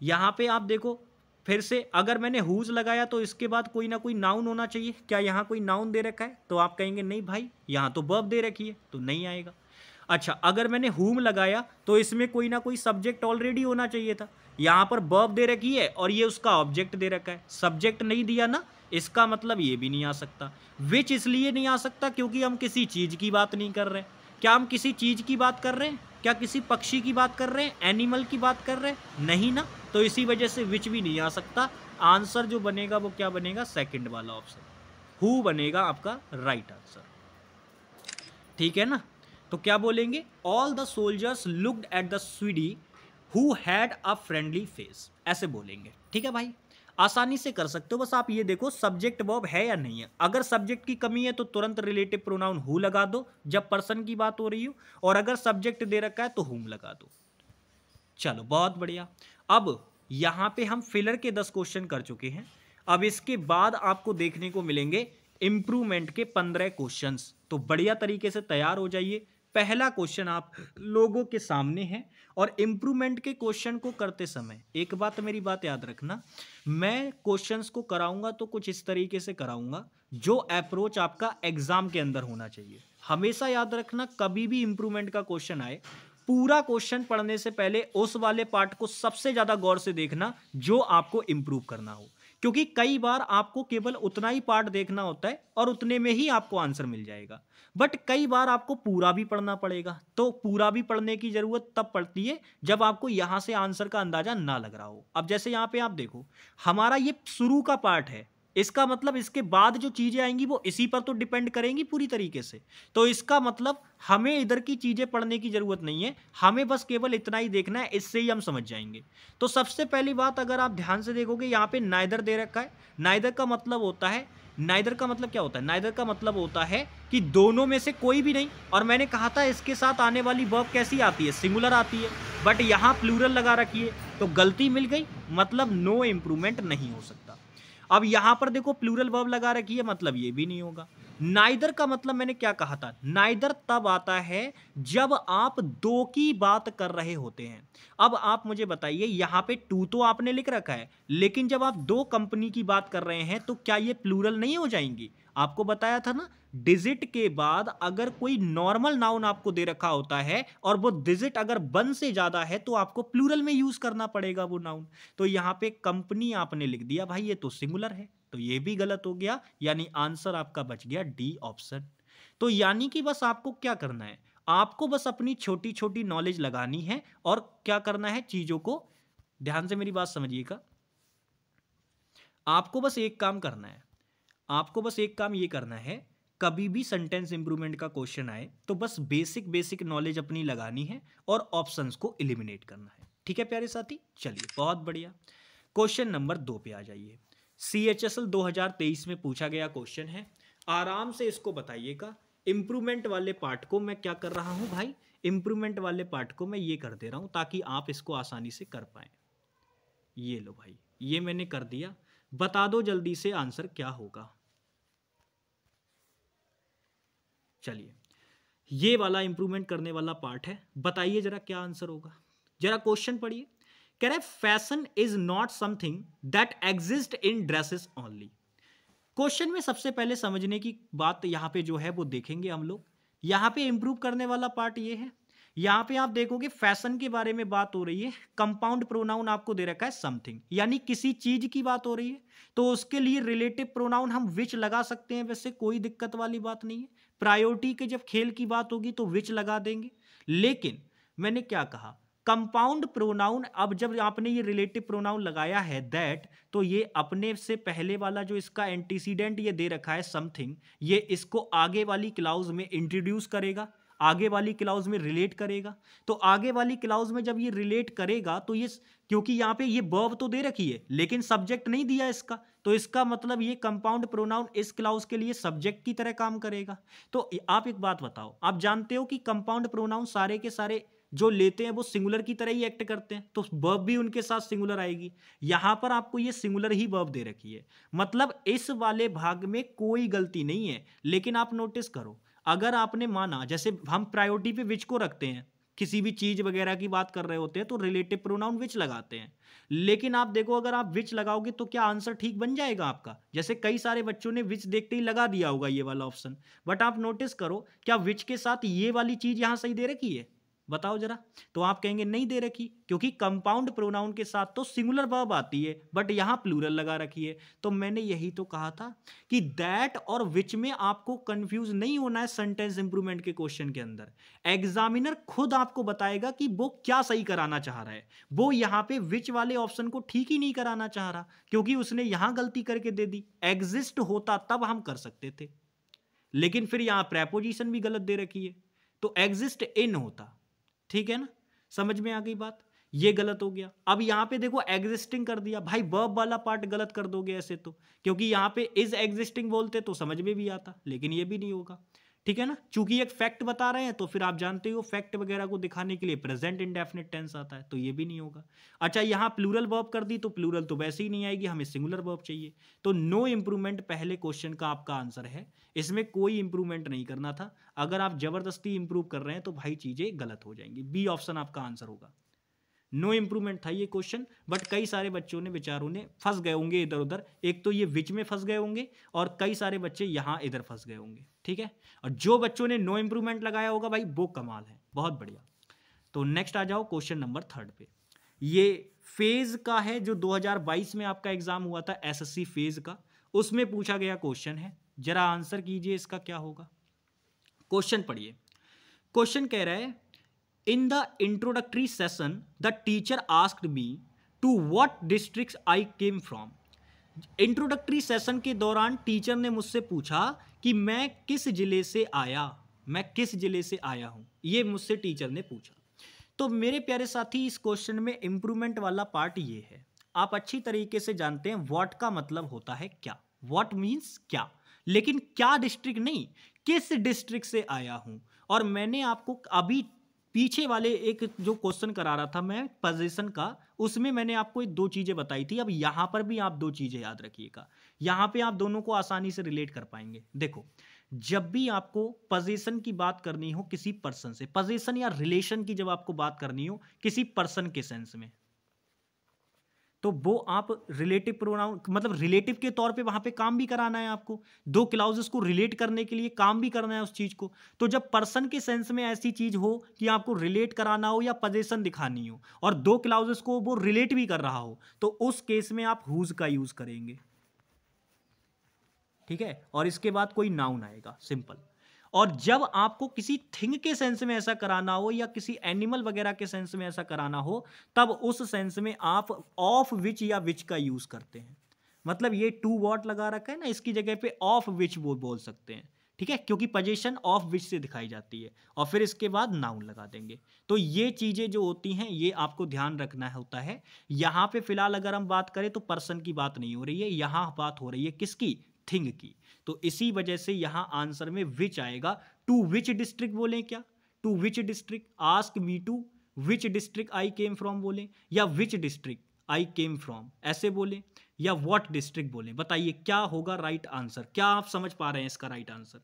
यहाँ पे आप देखो फिर से, अगर मैंने हुज लगाया तो इसके बाद कोई ना कोई नाउन होना चाहिए। क्या यहाँ कोई नाउन दे रखा है? तो आप कहेंगे नहीं भाई, यहाँ तो वर्ब दे रखी है, तो नहीं आएगा। अच्छा, अगर मैंने हुम लगाया तो इसमें कोई ना कोई सब्जेक्ट ऑलरेडी होना चाहिए था। यहाँ पर वर्ब दे रखी है और ये उसका ऑब्जेक्ट दे रखा है, सब्जेक्ट नहीं दिया ना, इसका मतलब ये भी नहीं आ सकता। विच इसलिए नहीं आ सकता क्योंकि हम किसी चीज की बात नहीं कर रहे हैं। क्या हम किसी चीज की बात कर रहे हैं? क्या किसी पक्षी की बात कर रहे हैं? एनिमल की बात कर रहे हैं? नहीं ना, तो इसी वजह से विच भी नहीं आ सकता। आंसर जो बनेगा वो क्या बनेगा? सेकंड वाला ऑप्शन, हु बनेगा आपका राइट आंसर। ठीक है ना? तो क्या बोलेंगे? All the soldiers looked at the Swede who had a friendly face, ऐसे बोलेंगे। ठीक है भाई, आसानी से कर सकते हो। बस आप ये देखो सब्जेक्ट वर्ब है या नहीं है। अगर सब्जेक्ट की कमी है तो तुरंत रिलेटिव प्रोनाउन हु लगा दो जब पर्सन की बात हो रही हो, और अगर सब्जेक्ट दे रखा है तो हुम लगा दो। चलो बहुत बढ़िया। अब यहां पे हम फिलर के 10 क्वेश्चन कर चुके हैं। अब इसके बाद आपको देखने को मिलेंगे इंप्रूवमेंट के 15 क्वेश्चंस। तो बढ़िया तरीके से तैयार हो जाइए। पहला क्वेश्चन आप लोगों के सामने है, और इंप्रूवमेंट के क्वेश्चन को करते समय एक बात, मेरी बात याद रखना, मैं क्वेश्चंस को कराऊंगा तो कुछ इस तरीके से कराऊंगा जो अप्रोच आपका एग्जाम के अंदर होना चाहिए। हमेशा याद रखना, कभी भी इंप्रूवमेंट का क्वेश्चन आए, पूरा क्वेश्चन पढ़ने से पहले उस वाले पार्ट को सबसे ज्यादा गौर से देखना जो आपको इंप्रूव करना हो, क्योंकि कई बार आपको केवल उतना ही पार्ट देखना होता है और उतने में ही आपको आंसर मिल जाएगा। बट कई बार आपको पूरा भी पढ़ना पड़ेगा। तो पूरा भी पढ़ने की जरूरत तब पड़ती है जब आपको यहां से आंसर का अंदाजा ना लग रहा हो। अब जैसे यहां पे आप देखो, हमारा ये शुरू का पार्ट है, इसका मतलब इसके बाद जो चीजें आएंगी वो इसी पर तो डिपेंड करेंगी पूरी तरीके से। तो इसका मतलब हमें इधर की चीजें पढ़ने की जरूरत नहीं है, हमें बस केवल इतना ही देखना है, इससे ही हम समझ जाएंगे। तो सबसे पहली बात, अगर आप ध्यान से देखोगे यहाँ पे नाइदर दे रखा है। नाइदर का मतलब होता है, नाइदर का मतलब क्या होता है? नाइदर का मतलब होता है कि दोनों में से कोई भी नहीं। और मैंने कहा था इसके साथ आने वाली वर्ब कैसी आती है? सिंगुलर आती है। बट यहाँ प्लूरल लगा रखी है तो गलती मिल गई, मतलब नो इंप्रूवमेंट नहीं हो सकता। अब यहां पर देखो प्लूरल वर्ब लगा रखी है, मतलब ये भी नहीं होगा। नाइदर का मतलब मैंने क्या कहा था? नाइदर तब आता है जब आप दो की बात कर रहे होते हैं। अब आप मुझे बताइए, यहां पे टू तो आपने लिख रखा है, लेकिन जब आप दो कंपनी की बात कर रहे हैं तो क्या ये प्लूरल नहीं हो जाएंगी? आपको बताया था ना, डिजिट के बाद अगर कोई नॉर्मल नाउन आपको दे रखा होता है और वो डिजिट अगर 1 से ज्यादा है तो आपको प्लूरल में यूज करना पड़ेगा वो नाउन। तो यहां पे कंपनी आपने लिख दिया, भाई ये तो सिंगुलर है, तो ये भी गलत हो गया, यानी आंसर आपका बच गया डी ऑप्शन। तो यानी कि बस आपको क्या करना है, आपको बस अपनी छोटी छोटी नॉलेज लगानी है और क्या करना है, चीजों को ध्यान से मेरी बात समझिएगा। आपको बस एक काम करना है, आपको बस एक काम ये करना है, कभी भी सेंटेंस इंप्रूवमेंट का क्वेश्चन आए तो बस बेसिक बेसिक नॉलेज अपनी लगानी है और ऑप्शंस को एलिमिनेट करना है। ठीक है प्यारे साथी, चलिए बहुत बढ़िया। क्वेश्चन नंबर 2 पे आ जाइए। CHSL 2023 में पूछा गया क्वेश्चन है, आराम से इसको बताइएगा। इंप्रूवमेंट वाले पार्ट को मैं क्या कर रहा हूं भाई, इंप्रूवमेंट वाले पार्ट को मैं ये कर दे रहा हूं ताकि आप इसको आसानी से कर पाए। ये लो भाई, ये मैंने कर दिया। बता दो जल्दी से आंसर क्या होगा। चलिए, ये वाला इंप्रूवमेंट करने वाला पार्ट है, बताइए जरा क्या आंसर होगा। जरा क्वेश्चन पढ़िए। कह रहे fashion is not something that exist in dresses only. Question में सबसे पहले समझने की बात यहां पे जो है वो देखेंगे हम लोग। यहां पे इंप्रूव करने वाला पार्ट ये है, यहां पे आप देखोगे फैशन के बारे में बात हो रही है, कंपाउंड प्रोनाउन आपको दे रखा है समथिंग, यानी किसी चीज की बात हो रही है, तो उसके लिए रिलेटिव प्रोनाउन हम विच लगा सकते हैं, वैसे कोई दिक्कत वाली बात नहीं है। प्रायोरिटी के जब खेल की बात होगी तो विच लगा देंगे। लेकिन मैंने क्या कहा, कंपाउंड प्रोनाउन, अब जब आपने ये रिलेटिव प्रोनाउन लगाया है दैट, तो ये अपने से पहले वाला जो इसका एंटीसीडेंट ये दे रखा है समथिंग, ये इसको आगे वाली क्लाउज में इंट्रोड्यूस करेगा, आगे वाली क्लाउज में रिलेट करेगा। तो आगे वाली क्लाउज में जब ये रिलेट करेगा तो ये, क्योंकि यहां पे ये वर्ब तो दे रखी है लेकिन सब्जेक्ट नहीं दिया इसका, तो इसका मतलब ये कंपाउंड प्रोनाउन इस क्लाउज के लिए सब्जेक्ट की तरह काम करेगा। तो आप एक बात बताओ, आप जानते हो कि कंपाउंड प्रोनाउन सारे के सारे जो लेते हैं वो सिंगुलर की तरह ही एक्ट करते हैं, तो वर्ब भी उनके साथ सिंगुलर आएगी। यहां पर आपको ये सिंगुलर ही वर्ब दे रखी है, मतलब इस वाले भाग में कोई गलती नहीं है। लेकिन आप नोटिस करो, अगर आपने माना, जैसे हम प्रायोरिटी पे विच को रखते हैं, किसी भी चीज वगैरह की बात कर रहे होते हैं तो रिलेटिव प्रोनाउन विच लगाते हैं। लेकिन आप देखो अगर आप विच लगाओगे तो क्या आंसर ठीक बन जाएगा आपका? जैसे कई सारे बच्चों ने विच देखते ही लगा दिया होगा ये वाला ऑप्शन, बट आप नोटिस करो क्या विच के साथ ये वाली चीज यहां सही दे रखी है? बताओ जरा। तो आप कहेंगे नहीं दे रखी, क्योंकि कंपाउंड प्रोनाउन के साथ तो सिंगुलर वर्ब आती है बट यहां प्लूरल लगा रखी है। तो मैंने यही तो कहा था कि दैट और विच में आपको कंफ्यूज नहीं होना है सेंटेंस इंप्रूवमेंट के क्वेश्चन के अंदर। एग्जामिनर खुद आपको बताएगा कि वो क्या सही कराना चाह रहा है। वो यहां पे विच वाले ऑप्शन को ठीक ही नहीं कराना चाह रहा, क्योंकि उसने यहां गलती करके दे दी। एग्जिस्ट होता तब हम कर सकते थे, लेकिन फिर यहां प्रेपोजिशन भी गलत दे रखी है, तो एग्जिस्ट इन होता। ठीक है ना, समझ में आ गई बात? ये गलत हो गया। अब यहां पे देखो एग्जिस्टिंग कर दिया, भाई वर्ब वाला पार्ट गलत कर दोगे ऐसे तो, क्योंकि यहां पे इज एग्जिस्टिंग बोलते तो समझ में भी आता, लेकिन ये भी नहीं होगा। ठीक है ना, चूंकि एक फैक्ट बता रहे हैं तो फिर आप जानते हो फैक्ट वगैरह को दिखाने के लिए प्रेजेंट इंडेफिनिट टेंस आता है, तो ये भी नहीं होगा। अच्छा यहां प्लूरल वर्ब कर दी तो प्लूरल तो वैसे ही नहीं आएगी, हमें सिंगुलर वर्ब चाहिए। तो नो इंप्रूवमेंट पहले क्वेश्चन का आपका आंसर है, इसमें कोई इंप्रूवमेंट नहीं करना था। अगर आप जबरदस्ती इंप्रूव कर रहे हैं तो भाई चीजें गलत हो जाएंगी। बी ऑप्शन आपका आंसर होगा। नो इंप्रूवमेंट था ये क्वेश्चन, बट कई सारे बच्चों ने बेचारों ने फंस गए होंगे इधर उधर, एक तो ये विच में फंस गए होंगे और कई सारे बच्चे यहां इधर फंस गए होंगे। ठीक है, और जो बच्चों ने नो इंप्रूवमेंट लगाया होगा भाई वो कमाल है, बहुत बढ़िया। तो नेक्स्ट आ जाओ क्वेश्चन नंबर 3 पे। ये फेज का है जो 2022 में आपका एग्जाम हुआ था एसएससी फेज का, उसमें पूछा गया क्वेश्चन है। जरा आंसर कीजिए इसका क्या होगा। क्वेश्चन पढ़िए। क्वेश्चन कह रहा है in the introductory session the teacher asked me to what district I came from. Introductory session के दौरान टीचर ने मुझसे पूछा कि मैं किस जिले से आया, मैं किस जिले से आया हूं, ये मुझसे टीचर ने पूछा। तो मेरे प्यारे साथी इस क्वेश्चन में इंप्रूवमेंट वाला पार्ट ये है, आप अच्छी तरीके से जानते हैं व्हाट का मतलब होता है क्या, व्हाट मींस क्या, लेकिन क्या डिस्ट्रिक्ट नहीं, किस डिस्ट्रिक्ट से आया हूं। और मैंने आपको अभी पीछे वाले एक जो क्वेश्चन करा रहा था मैं पोजीशन का, उसमें मैंने आपको दो चीजें बताई थी। अब यहां पर भी आप दो चीजें याद रखिएगा, यहां पे आप दोनों को आसानी से रिलेट कर पाएंगे। देखो जब भी आपको पोजीशन की बात करनी हो किसी पर्सन से, पोजीशन या रिलेशन की जब आपको बात करनी हो किसी पर्सन के सेंस में, तो वो आप रिलेटिव प्रोनाउन मतलब रिलेटिव के तौर पे वहां पे काम भी कराना है आपको, दो क्लाउजेस को रिलेट करने के लिए काम भी करना है उस चीज को। तो जब पर्सन के सेंस में ऐसी चीज हो कि आपको रिलेट कराना हो या पोजीशन दिखानी हो और दो क्लाउजेस को वो रिलेट भी कर रहा हो, तो उस केस में आप हुज का यूज करेंगे। ठीक है, और इसके बाद कोई नाउन आएगा, सिंपल। और जब आपको किसी थिंग के सेंस में ऐसा कराना हो या किसी एनिमल वगैरह के सेंस में ऐसा कराना हो, तब उस सेंस में आप ऑफ विच या विच का यूज करते हैं। मतलब ये टू वॉट लगा रखा है ना, इसकी जगह पे ऑफ विच वो बोल सकते हैं। ठीक है, क्योंकि पोजीशन ऑफ विच से दिखाई जाती है, और फिर इसके बाद नाउन लगा देंगे। तो ये चीजें जो होती हैं ये आपको ध्यान रखना होता है। यहां पे फिलहाल अगर हम बात करें तो पर्सन की बात नहीं हो रही है, यहां बात हो रही है किसकी, थिंग की। तो इसी वजह से यहां आंसर में विच आएगा। टू विच डिस्ट्रिक्ट बोले क्या, to which district, ask me to which district I came from बोले, या विच डिस्ट्रिक्ट आई केम फ्रॉम ऐसे बोले, या व्हाट डिस्ट्रिक्ट बोले। बताइए क्या होगा राइट आंसर, क्या आप समझ पा रहे हैं इसका राइट आंसर?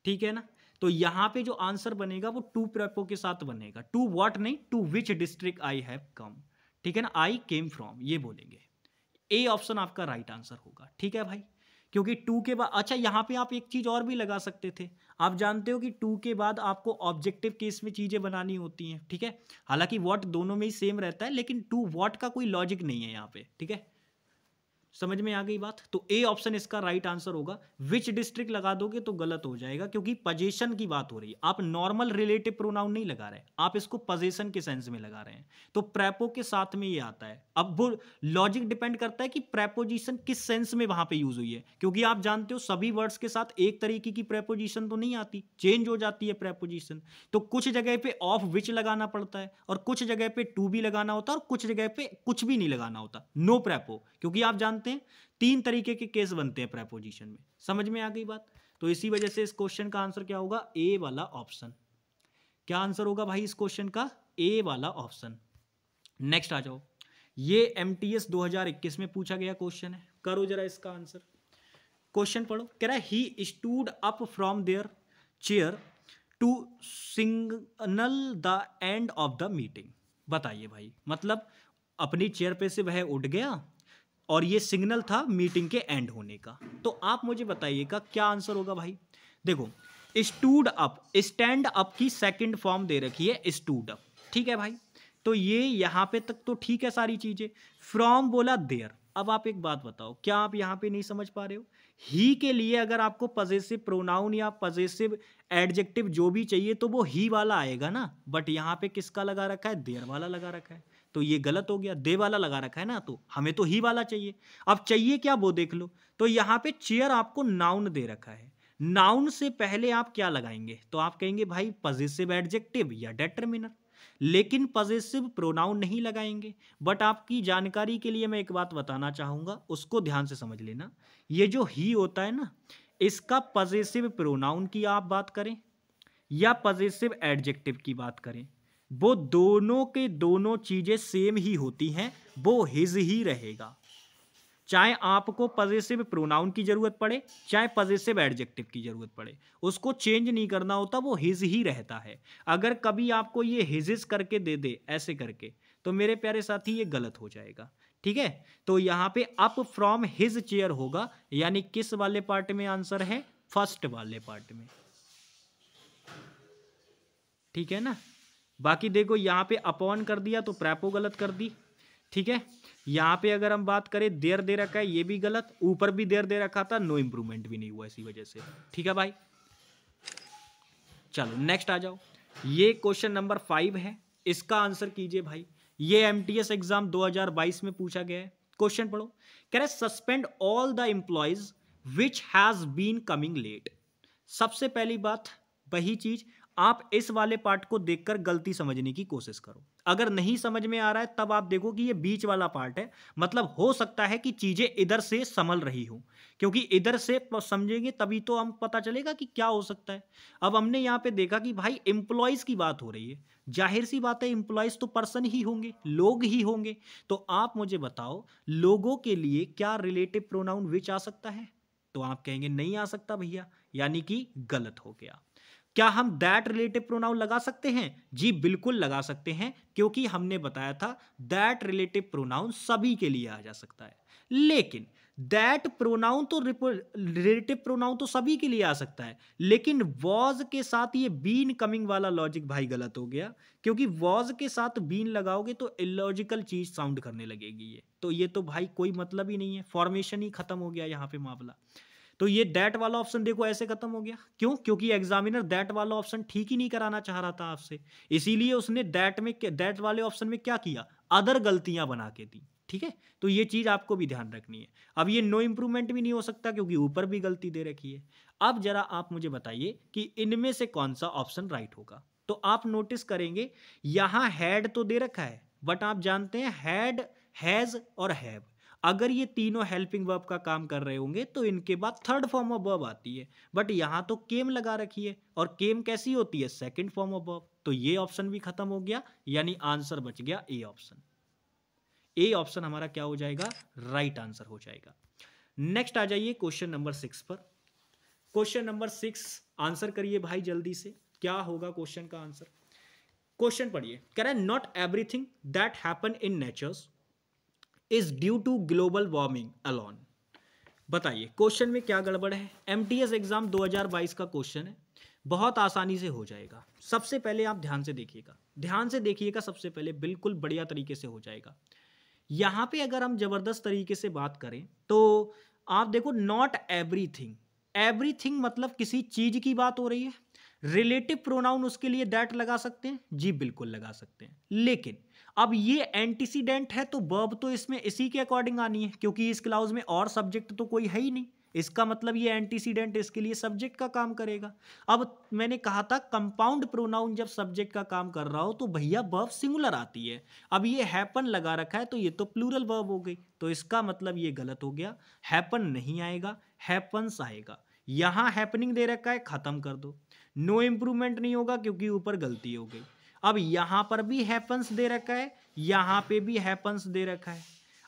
ठीक है ना, तो यहां पे जो आंसर बनेगा वो टू प्रेपो के साथ बनेगा, टू व्हाट नहीं, to which district I have come. ठीक है ना, आई केम फ्रॉम ये बोलेंगे। ए ऑप्शन आपका राइट आंसर होगा। ठीक है भाई, क्योंकि टू के बाद, अच्छा यहां पे आप एक चीज और भी लगा सकते थे। आप जानते हो कि टू के बाद आपको ऑब्जेक्टिव केस में चीजें बनानी होती हैं। ठीक है, हालांकि व्हाट दोनों में ही सेम रहता है, लेकिन टू व्हाट का कोई लॉजिक नहीं है यहाँ पे। ठीक है, समझ में आ गई बात? तो ए ऑप्शन इसका राइट आंसर होगा। विच डिस्ट्रिक्ट लगा दोगे तो गलत हो जाएगा, क्योंकि पोजीशन की बात हो रही है, आप नॉर्मल रिलेटिव प्रोनाउन नहीं लगा रहे, आप इसको पोजीशन के सेंस में लगा रहे हैं। तो प्रेपो के साथ में ये आता है। अब वो लॉजिक डिपेंड करता है कि प्रेपोजिशन किस सेंस में वहां पे यूज हुई है, क्योंकि आप जानते हो सभी वर्ड्स के साथ एक तरीके की प्रेपोजिशन तो नहीं आती, चेंज हो जाती है प्रेपोजिशन। तो कुछ जगह पे ऑफ विच लगाना पड़ता है, और कुछ जगह पे टू भी लगाना होता है, और कुछ जगह पे कुछ भी नहीं लगाना होता, नो प्रेपो। क्योंकि आप जानते हैं तीन तरीके के केस बनते हैं प्रेपोजिशन में। समझ में आ गई बात? तो इसी वजह से इस क्वेश्चन का आंसर क्या होगा, ए वाला ऑप्शन। क्या आंसर होगा भाई इस क्वेश्चन का, ए वाला ऑप्शन। नेक्स्ट आ जाओ, ये एमटीएस 2021 में पूछा गया क्वेश्चन है, करो जरा इसका आंसर। क्वेश्चन पढ़ो, कह रहा है he stood up from their chair to signal the end of the meeting. बताइए भाई, मतलब अपनी चेयर पे से वह उठ गया और ये सिग्नल था मीटिंग के एंड होने का। तो आप मुझे बताइएगा क्या आंसर होगा भाई। देखो, स्टूड अप, स्टैंड अप की सेकंड फॉर्म दे रखी है स्टूड अप, ठीक है भाई। तो ये यहां पे तक तो ठीक है सारी चीजें। फ्रॉम बोला देयर। अब आप एक बात बताओ, क्या आप यहां पे नहीं समझ पा रहे हो? ही के लिए अगर आपको पजेसिव प्रोनाउन या पजेसिव एडजेक्टिव जो भी चाहिए तो वो ही वाला आएगा ना, बट यहां पे किसका लगा रखा है? देयर वाला लगा रखा है। तो ये गलत हो गया, दे वाला लगा रखा है ना, तो हमें तो ही वाला चाहिए। अब चाहिए क्या वो देख लो। तो यहां पे चेयर आपको नाउन दे रखा है, नाउन से पहले आप क्या लगाएंगे? तो आप कहेंगे भाई पजेसिव एडजेक्टिव या डेटरमिनर, लेकिन पजेसिव प्रोनाउन नहीं लगाएंगे। बट आपकी जानकारी के लिए मैं एक बात बताना चाहूंगा, उसको ध्यान से समझ लेना। ये जो ही होता है ना, इसका पजेसिव प्रोनाउन की आप बात करें या पजेसिव एडजेक्टिव की बात करें, वो दोनों के दोनों चीजें सेम ही होती हैं, वो हिज ही रहेगा। चाहे आपको पजेसिव प्रोनाउन की जरूरत पड़े, चाहे पजेसिव एडजेक्टिव की जरूरत पड़े, उसको चेंज नहीं करना होता, वो हिज ही रहता है। अगर कभी आपको ये हिजिस करके दे दे ऐसे करके, तो मेरे प्यारे साथी ये गलत हो जाएगा, ठीक है। तो यहां पे अप फ्रॉम हिज चेयर होगा, यानी किस वाले पार्ट में आंसर है? फर्स्ट वाले पार्ट में, ठीक है ना। बाकी देखो यहां पे अपॉन कर दिया तो प्रेपो गलत कर दी, ठीक है। यहां पे अगर हम बात करें देर दे रखा है, ये भी गलत, ऊपर भी देर दे रखा था, नो इंप्रूवमेंट भी नहीं हुआ इसी वजह से, ठीक है भाई। चलो नेक्स्ट आ जाओ। ये क्वेश्चन नंबर 5 है, इसका आंसर कीजिए भाई। ये एमटीएस एग्जाम 2022 में पूछा गया है। क्वेश्चन पढ़ो, कह रहे suspend all the employees which has been coming late. सबसे पहली बात वही चीज, आप इस वाले पार्ट को देखकर गलती समझने की कोशिश करो। अगर नहीं समझ में आ रहा है तब आप देखो कि ये बीच वाला पार्ट है, मतलब हो सकता है कि चीजें इधर से संभल रही हो, क्योंकि इधर से समझेंगे तभी तो हम पता चलेगा कि क्या हो सकता है। अब हमने यहां पे देखा कि भाई एम्प्लॉयज की बात हो रही है, जाहिर सी बात है एम्प्लॉयज तो पर्सन ही होंगे, लोग ही होंगे। तो आप मुझे बताओ लोगों के लिए क्या रिलेटिव प्रोनाउन विच आ सकता है? तो आप कहेंगे नहीं आ सकता भैया, यानी कि गलत हो गया। क्या हम दैट रिलेटिव प्रोनाउन लगा सकते हैं? जी बिल्कुल लगा सकते हैं, क्योंकि हमने बताया था दैट रिलेटिव प्रोनाउन सभी के लिए आ जा सकता है। लेकिन दैट प्रोनाउन तो रिलेटिव प्रोनाउन तो सभी के लिए आ सकता है, लेकिन वॉज के साथ ये बीन कमिंग वाला लॉजिक भाई गलत हो गया, क्योंकि वॉज के साथ बीन लगाओगे तो इलॉजिकल चीज साउंड करने लगेगी ये तो भाई कोई मतलब ही नहीं है, फॉर्मेशन ही खत्म हो गया यहाँ पे मामला। तो ये दैट वाला ऑप्शन देखो ऐसे खत्म हो गया। क्यों? क्योंकि एग्जामिनर दैट वाला ऑप्शन ठीक ही नहीं कराना चाह रहा था आपसे, इसीलिए उसने दैट वाले ऑप्शन में क्या किया? अदर गलतियां बना के दी, ठीक है। तो ये चीज आपको भी ध्यान रखनी है। अब ये नो इंप्रूवमेंट भी नहीं हो सकता, क्योंकि ऊपर भी गलती दे रखी है। अब जरा आप मुझे बताइए कि इनमें से कौन सा ऑप्शन राइट होगा। तो आप नोटिस करेंगे यहां हैड तो दे रखा है, बट आप जानते हैं हैड, हैज और हैव, अगर ये तीनों हेल्पिंग वर्ब का काम कर रहे होंगे तो इनके बाद थर्ड फॉर्म ऑफ वर्ब आती है, बट यहां तो केम लगा रखी है, और केम कैसी होती है? Second form of verb. तो ये ऑप्शन भी खत्म हो गया, यानी आंसर बच गया ए ऑप्शन। ए ऑप्शन हमारा क्या हो जाएगा? राइट आंसर हो जाएगा। नेक्स्ट आ जाइए क्वेश्चन नंबर 6 पर। क्वेश्चन नंबर 6 आंसर करिए भाई जल्दी से, क्या होगा क्वेश्चन का आंसर? क्वेश्चन पढ़िए, कह रहा है not everything that happen in natures is due to global warming alone. बताइए क्वेश्चन में क्या गड़बड़ है? एमटीएस एग्जाम 2022 का क्वेश्चन है, बहुत आसानी से हो जाएगा। सबसे पहले आप ध्यान से देखिएगा, सबसे पहले बिल्कुल बढ़िया तरीके से हो जाएगा। यहां पे अगर हम जबरदस्त तरीके से बात करें तो आप देखो नॉट एवरीथिंग, एवरीथिंग मतलब किसी चीज की बात हो रही है। रिलेटिव प्रोनाउन उसके लिए दैट लगा सकते हैं, जी बिल्कुल लगा सकते हैं, लेकिन अब ये एंटीसीडेंट है तो वर्ब तो इसमें इसी के अकॉर्डिंग आनी है, क्योंकि इस क्लाउज में और सब्जेक्ट तो कोई है ही नहीं। इसका मतलब ये एंटीसीडेंट इसके लिए सब्जेक्ट का काम करेगा। अब मैंने कहा था कंपाउंड प्रोनाउन जब सब्जेक्ट का काम कर रहा हो तो भैया वर्ब सिंगुलर आती है। अब ये हैपन लगा रखा है तो ये तो प्लूरल वर्ब हो गई, तो इसका मतलब ये गलत हो गया। हैपन नहीं आएगा, हैपन्स आएगा। यहां हैपनिंग दे रखा है, खत्म कर दो। नो इंप्रूवमेंट नहीं होगा क्योंकि ऊपर गलती हो गई। अब यहां पर भी हैपन्स दे रखा है, यहां पे भी हैपन्स दे रखा है।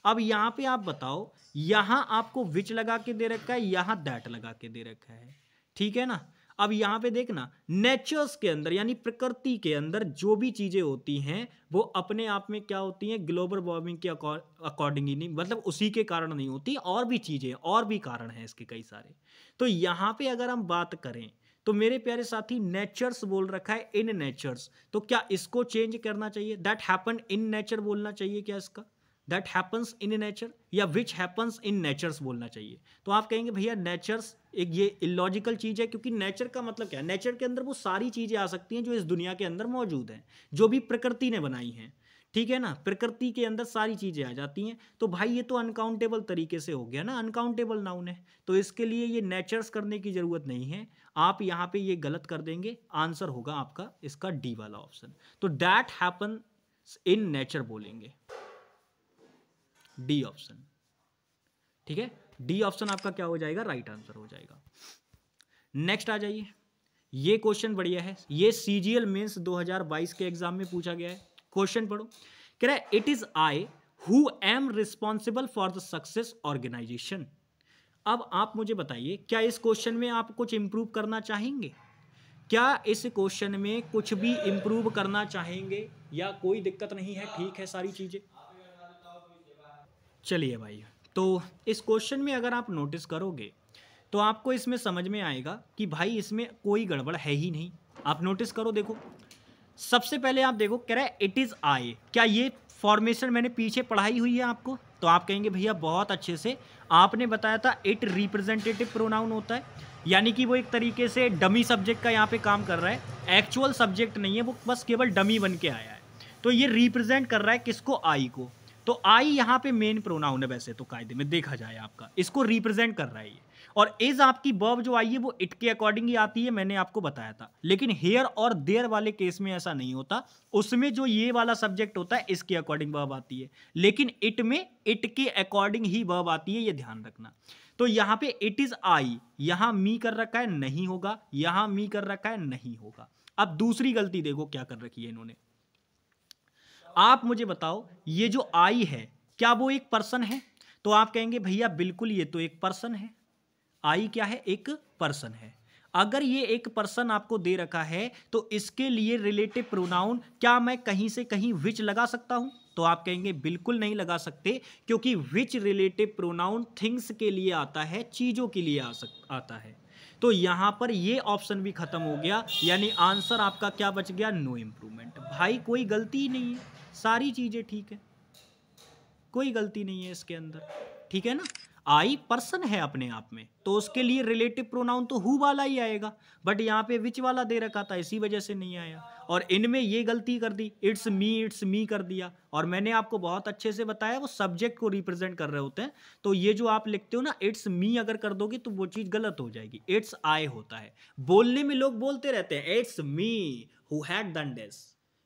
अब यहां पे आप बताओ, यहां आपको विच लगा के दे रखा है, यहां दैट लगा के दे रखा है, ठीक है ना। अब यहाँ पे देखना, नेचर्स के अंदर यानी प्रकृति के अंदर जो भी चीजें होती हैं वो अपने आप में क्या होती हैं, ग्लोबल वार्मिंग के अकॉर्डिंग ही नहीं, मतलब उसी के कारण नहीं होती, और भी चीजें और भी कारण हैं इसके कई सारे। तो यहाँ पे अगर हम बात करें तो मेरे प्यारे साथी नेचर्स बोल रखा है, इन नेचर्स, तो क्या इसको चेंज करना चाहिए, दैट हैपन इन नेचर बोलना चाहिए क्या इसका, दैट हैपन्स इन नेचर, या विच हैपन्स इन नेचर्स बोलना चाहिए। तो आप कहेंगे भैया नेचर्स एक ये इलॉजिकल चीज है, क्योंकि नेचर का मतलब क्या है, नेचर के अंदर वो सारी चीजें आ सकती हैं जो इस दुनिया के अंदर मौजूद हैं, जो भी प्रकृति ने बनाई हैं, ठीक है ना, प्रकृति के अंदर सारी चीजें आ जाती हैं। तो भाई ये तो अनकाउंटेबल तरीके से हो गया ना, अनकाउंटेबल नाउन है, तो इसके लिए ये नेचर्स करने की जरूरत नहीं है। आप यहाँ पे ये गलत कर देंगे, आंसर होगा आपका इसका डी वाला ऑप्शन। तो दैट हैपन इन नेचर बोलेंगे, डी ऑप्शन, ठीक है, डी ऑप्शन आपका क्या हो जाएगा, राइट आंसर हो जाएगा। नेक्स्ट आ जाइए, ये क्वेश्चन बढ़िया है, ये सीजीएल मेंस 2022 के एग्जाम में पूछा गया है। क्वेश्चन पढ़ो, कह रहा है it is I who am responsible for the success organisation. अब आप मुझे बताइए, क्या इस क्वेश्चन में आप कुछ इंप्रूव करना चाहेंगे, क्या इस क्वेश्चन में कुछ भी इंप्रूव करना चाहेंगे, या कोई दिक्कत नहीं है, ठीक है सारी चीजें। चलिए भाई, तो इस क्वेश्चन में अगर आप नोटिस करोगे तो आपको इसमें समझ में आएगा कि भाई इसमें कोई गड़बड़ है ही नहीं। आप नोटिस करो, देखो सबसे पहले आप देखो, कह रहा है इट इज आई, क्या ये फॉर्मेशन मैंने पीछे पढ़ाई हुई है आपको, तो आप कहेंगे भैया बहुत अच्छे से, आपने बताया था इट रिप्रेजेंटेटिव प्रोनाउन होता है, यानी कि वो एक तरीके से डमी सब्जेक्ट का यहाँ पे काम कर रहा है, एक्चुअल सब्जेक्ट नहीं है, वो बस केवल डमी बन के आया है। तो ये रिप्रेजेंट कर रहा है किसको, आई को, तो आई यहाँ पे मेन प्रोनाउन है, वैसे तो कायदे में देखा जाए आपका, इसको रिप्रेजेंट कर रहा है ये। और इज आपकी वर्ब जो आई है वो इट के अकॉर्डिंग ही आती है, मैंने आपको बताया था, लेकिन हेयर और देयर वाले केस में ऐसा नहीं होता, उसमें जो ये वाला सब्जेक्ट होता है इसके अकॉर्डिंग वर्ब आती है, लेकिन इट में इट के अकॉर्डिंग ही वर्ब आती है, ये ध्यान रखना। तो यहाँ पे इट इज आई, यहां मी कर रखा है, नहीं होगा, यहां मी कर रखा है, नहीं होगा। अब दूसरी गलती देखो क्या कर रखी है इन्होंने, आप मुझे बताओ ये जो आई है क्या वो एक पर्सन है, तो आप कहेंगे भैया बिल्कुल ये तो एक पर्सन है, आई क्या है, एक पर्सन है। अगर ये एक पर्सन आपको दे रखा है तो इसके लिए रिलेटिव प्रोनाउन क्या मैं कहीं से कहीं विच लगा सकता हूं, तो आप कहेंगे बिल्कुल नहीं लगा सकते, क्योंकि विच रिलेटिव प्रोनाउन थिंग्स के लिए आता है, चीजों के लिए आता है। तो यहां पर ये ऑप्शन भी खत्म हो गया, यानी आंसर आपका क्या बच गया, नो इंप्रूवमेंट। भाई कोई गलती ही नहीं है, सारी चीजें ठीक है, कोई गलती नहीं है इसके अंदर, ठीक है ना। आई पर्सन है अपने आप में, तो उसके लिए रिलेटिव प्रोनाउन तो हु वाला ही आएगा, बट यहाँ पे विच वाला दे रखा था, इसी वजह से नहीं आया। और इनमें ये गलती कर दी, इट्स मी कर दिया, और मैंने आपको बहुत अच्छे से बताया वो सब्जेक्ट को रिप्रेजेंट कर रहे होते हैं, तो ये जो आप लिखते हो ना इट्स मी अगर कर दोगे तो वो चीज गलत हो जाएगी, इट्स आई होता है। बोलने में लोग बोलते रहते हैं it's me who had done this,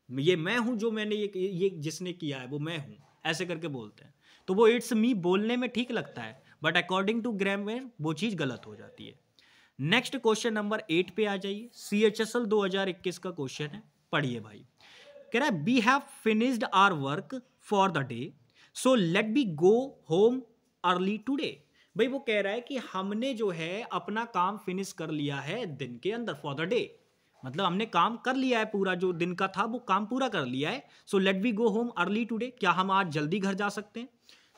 ये मैं हूं जो मैंने ये जिसने किया है वो मैं हूं, ऐसे करके बोलते हैं, तो वो इट्स मी बोलने में ठीक लगता है, बट अकॉर्डिंग टू ग्रामर वो चीज गलत हो जाती है। नेक्स्ट क्वेश्चन नंबर 8 पे आ जाइए, CHSL 2021 का क्वेश्चन है, पढ़िए भाई। कह रहा है we have finished our work for the day, so let be go home early today. भाई वो कह रहा है कि हमने जो है अपना काम फिनिश कर लिया है दिन के अंदर, फॉर द डे, मतलब हमने काम कर लिया है, पूरा जो दिन का था वो काम पूरा कर लिया है। So let we go home early today, क्या हम आज जल्दी घर जा सकते हैं।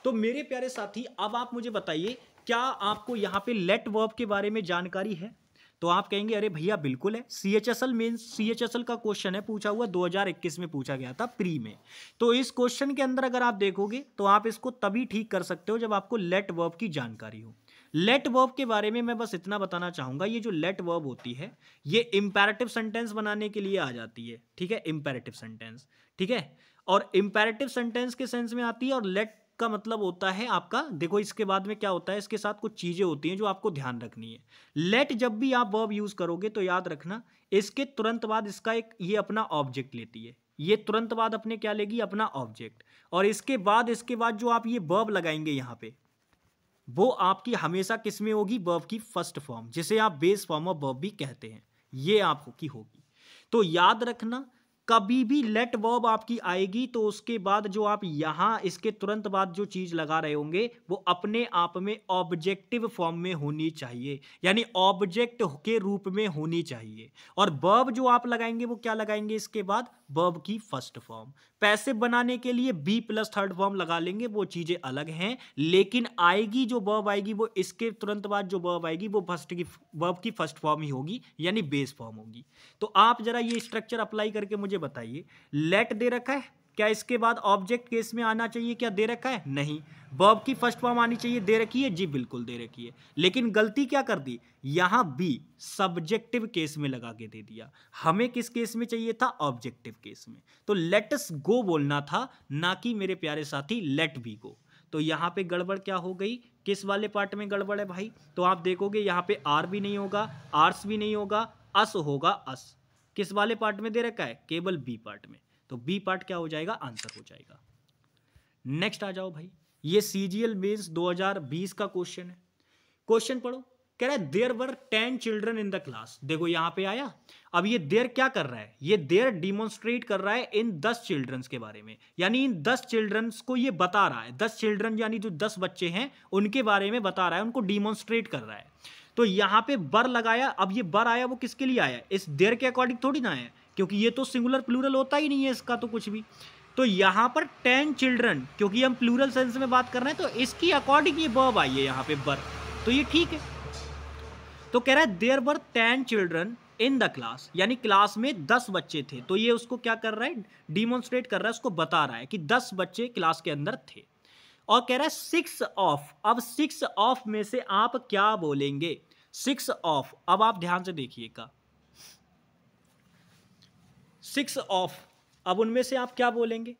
तो मेरे प्यारे साथी अब आप मुझे बताइए, क्या आपको यहाँ पे लेट वर्ब के बारे में जानकारी है, तो आप कहेंगे अरे भैया बिल्कुल है, CHSL मींस CHSL का क्वेश्चन है, पूछा हुआ 2021 में पूछा गया था प्री में। तो इस क्वेश्चन के अंदर अगर आप देखोगे तो आप इसको तभी ठीक कर सकते हो जब आपको लेट वर्ब की जानकारी हो। लेट वर्ब के बारे में मैं बस इतना बताना चाहूंगा, ये जो लेट वर्ब होती है ये इंपैरेटिव सेंटेंस बनाने के लिए आ जाती है, ठीक है, इंपैरेटिव सेंटेंस, ठीक है, और इंपैरेटिव सेंटेंस के सेंस में आती है, और लेट का मतलब होता है आपका, देखो इसके बाद में क्या होता है, इसके साथ कुछ चीजें होती हैं जो आपको ध्यान रखनी है। लेट जब भी आप वर्ब यूज करोगे तो याद रखना इसके तुरंत बाद इसका एक ये अपना ऑब्जेक्ट लेती है, ये तुरंत बाद अपने क्या लेगी, अपना ऑब्जेक्ट, और इसके बाद जो आप ये वर्ब लगाएंगे यहाँ पे वो आपकी हमेशा किस में होगी, वर्ब की फर्स्ट फॉर्म, जिसे आप बेस फॉर्म ऑफ वर्ब भी कहते हैं, ये आपकी होगी। तो याद रखना कभी भी लेट वर्ब आपकी आएगी तो उसके बाद जो आप यहां इसके तुरंत बाद जो चीज लगा रहे होंगे वो अपने आप में ऑब्जेक्टिव फॉर्म में होनी चाहिए, यानी ऑब्जेक्ट के रूप में होनी चाहिए। और वर्ब जो आप लगाएंगे वो क्या लगाएंगे इसके बाद, वर्ब की फर्स्ट फॉर्म। पैसिव बनाने के लिए बी प्लस थर्ड फॉर्म लगा लेंगे, वो चीजें अलग हैं, लेकिन आएगी जो वर्ब आएगी वो इसके तुरंत बाद जो वर्ब आएगी वो वर्ब की फर्स्ट फॉर्म ही होगी, यानी बेस फॉर्म होगी। तो आप जरा ये स्ट्रक्चर अप्लाई करके मुझे बताइए, लेट दे रखा है, क्या इसके बाद ऑब्जेक्ट केस में आना चाहिए, क्या दे रखा है, नहीं। वर्ब की फर्स्ट फॉर्म आनी चाहिए, दे रखी है, जी बिल्कुल दे रखी है, लेकिन गलती क्या कर दी, यहां बी सब्जेक्टिव केस में लगा के दे दिया। हमें किस केस में चाहिए था, ऑब्जेक्टिव केस में। तो लेट अस गो बोलना था, ना कि मेरे प्यारे साथी लेट बी गो। तो यहां पे गड़बड़ क्या हो गई, किस वाले पार्ट में गड़बड़ है भाई, तो आप देखोगे यहां पे आर भी नहीं होगा, आर्स भी नहीं होगा, अस होगा, अस किस वाले पार्ट में दे रखा है, केवल बी पार्ट में। तो बी पार्ट क्या हो जाएगा, आंसर हो जाएगा। नेक्स्ट आ जाओ भाई, ये सीजीएल मेंस 2020 का क्वेश्चन है। क्वेश्चन पढ़ो, कह रहा है there were 10 children in the class. देखो यहां पे आया, अब ये देयर क्या कर रहा है, ये देयर डिमॉन्स्ट्रेट कर रहा है इन 10 चिल्ड्रंस के बारे में, यानी इन 10 चिल्ड्रंस को ये बता रहा है, 10 चिल्ड्रन यानी जो 10 बच्चे हैं उनके बारे में बता रहा है, उनको डिमॉन्स्ट्रेट कर रहा है। तो यहां पे बर लगाया, अब ये बर आया वो किसके लिए आया, इस देयर के अकॉर्डिंग थोड़ी ना आया, क्योंकि ये तो सिंगुलर प्लूरल होता ही नहीं है इसका तो कुछ भी। तो यहां पर 10 चिल्ड्रन, क्योंकि हम प्लूरल सेंस में बात कर रहे हैं, तो इसकी अकॉर्डिंग ये वर्ब आई है यहां पे बर, तो ये ठीक है। तो कह रहा है there were 10 children in the class, यानी क्लास में 10 बच्चे थे। तो ये उसको क्या कर रहा है, डिमॉन्स्ट्रेट कर रहा है, उसको बता रहा है कि 10 बच्चे क्लास के अंदर थे। और कह रहा है 6 ऑफ, अब 6 ऑफ में से आप क्या बोलेंगे, 6 ऑफ, अब आप ध्यान से देखिएगा, 6 ऑफ, अब उनमें से आप क्या बोलेंगे,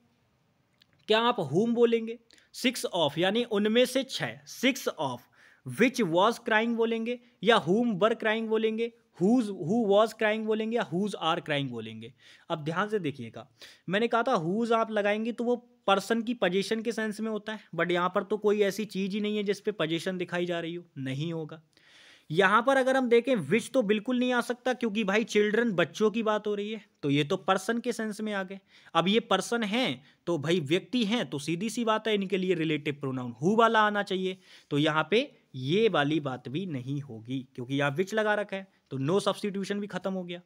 क्या आप हुम बोलेंगे, 6 ऑफ यानी उनमें से 6, 6 ऑफ विच वॉज क्राइंग बोलेंगे, या हुम वर क्राइंग बोलेंगे, हु वॉज क्राइंग बोलेंगे, या हुज आर क्राइंग बोलेंगे। अब ध्यान से देखिएगा, मैंने कहा था हुज आप लगाएंगे तो वो पर्सन की पोजीशन के सेंस में होता है, बट यहां पर तो कोई ऐसी चीज ही नहीं है जिस पे पोजीशन दिखाई जा रही हो, नहीं होगा। यहां पर अगर हम देखें विच तो बिल्कुल नहीं आ सकता, क्योंकि भाई चिल्ड्रन बच्चों की बात हो रही है, तो ये तो पर्सन के सेंस में आ गए। अब ये पर्सन हैं तो भाई व्यक्ति हैं, तो सीधी सी बात है इनके लिए रिलेटिव प्रोनाउन हु वाला आना चाहिए। तो यहां पे ये वाली बात भी नहीं होगी, क्योंकि यहां विच लगा रखा है, तो नो सब्स्टिट्यूशन भी खत्म हो गया।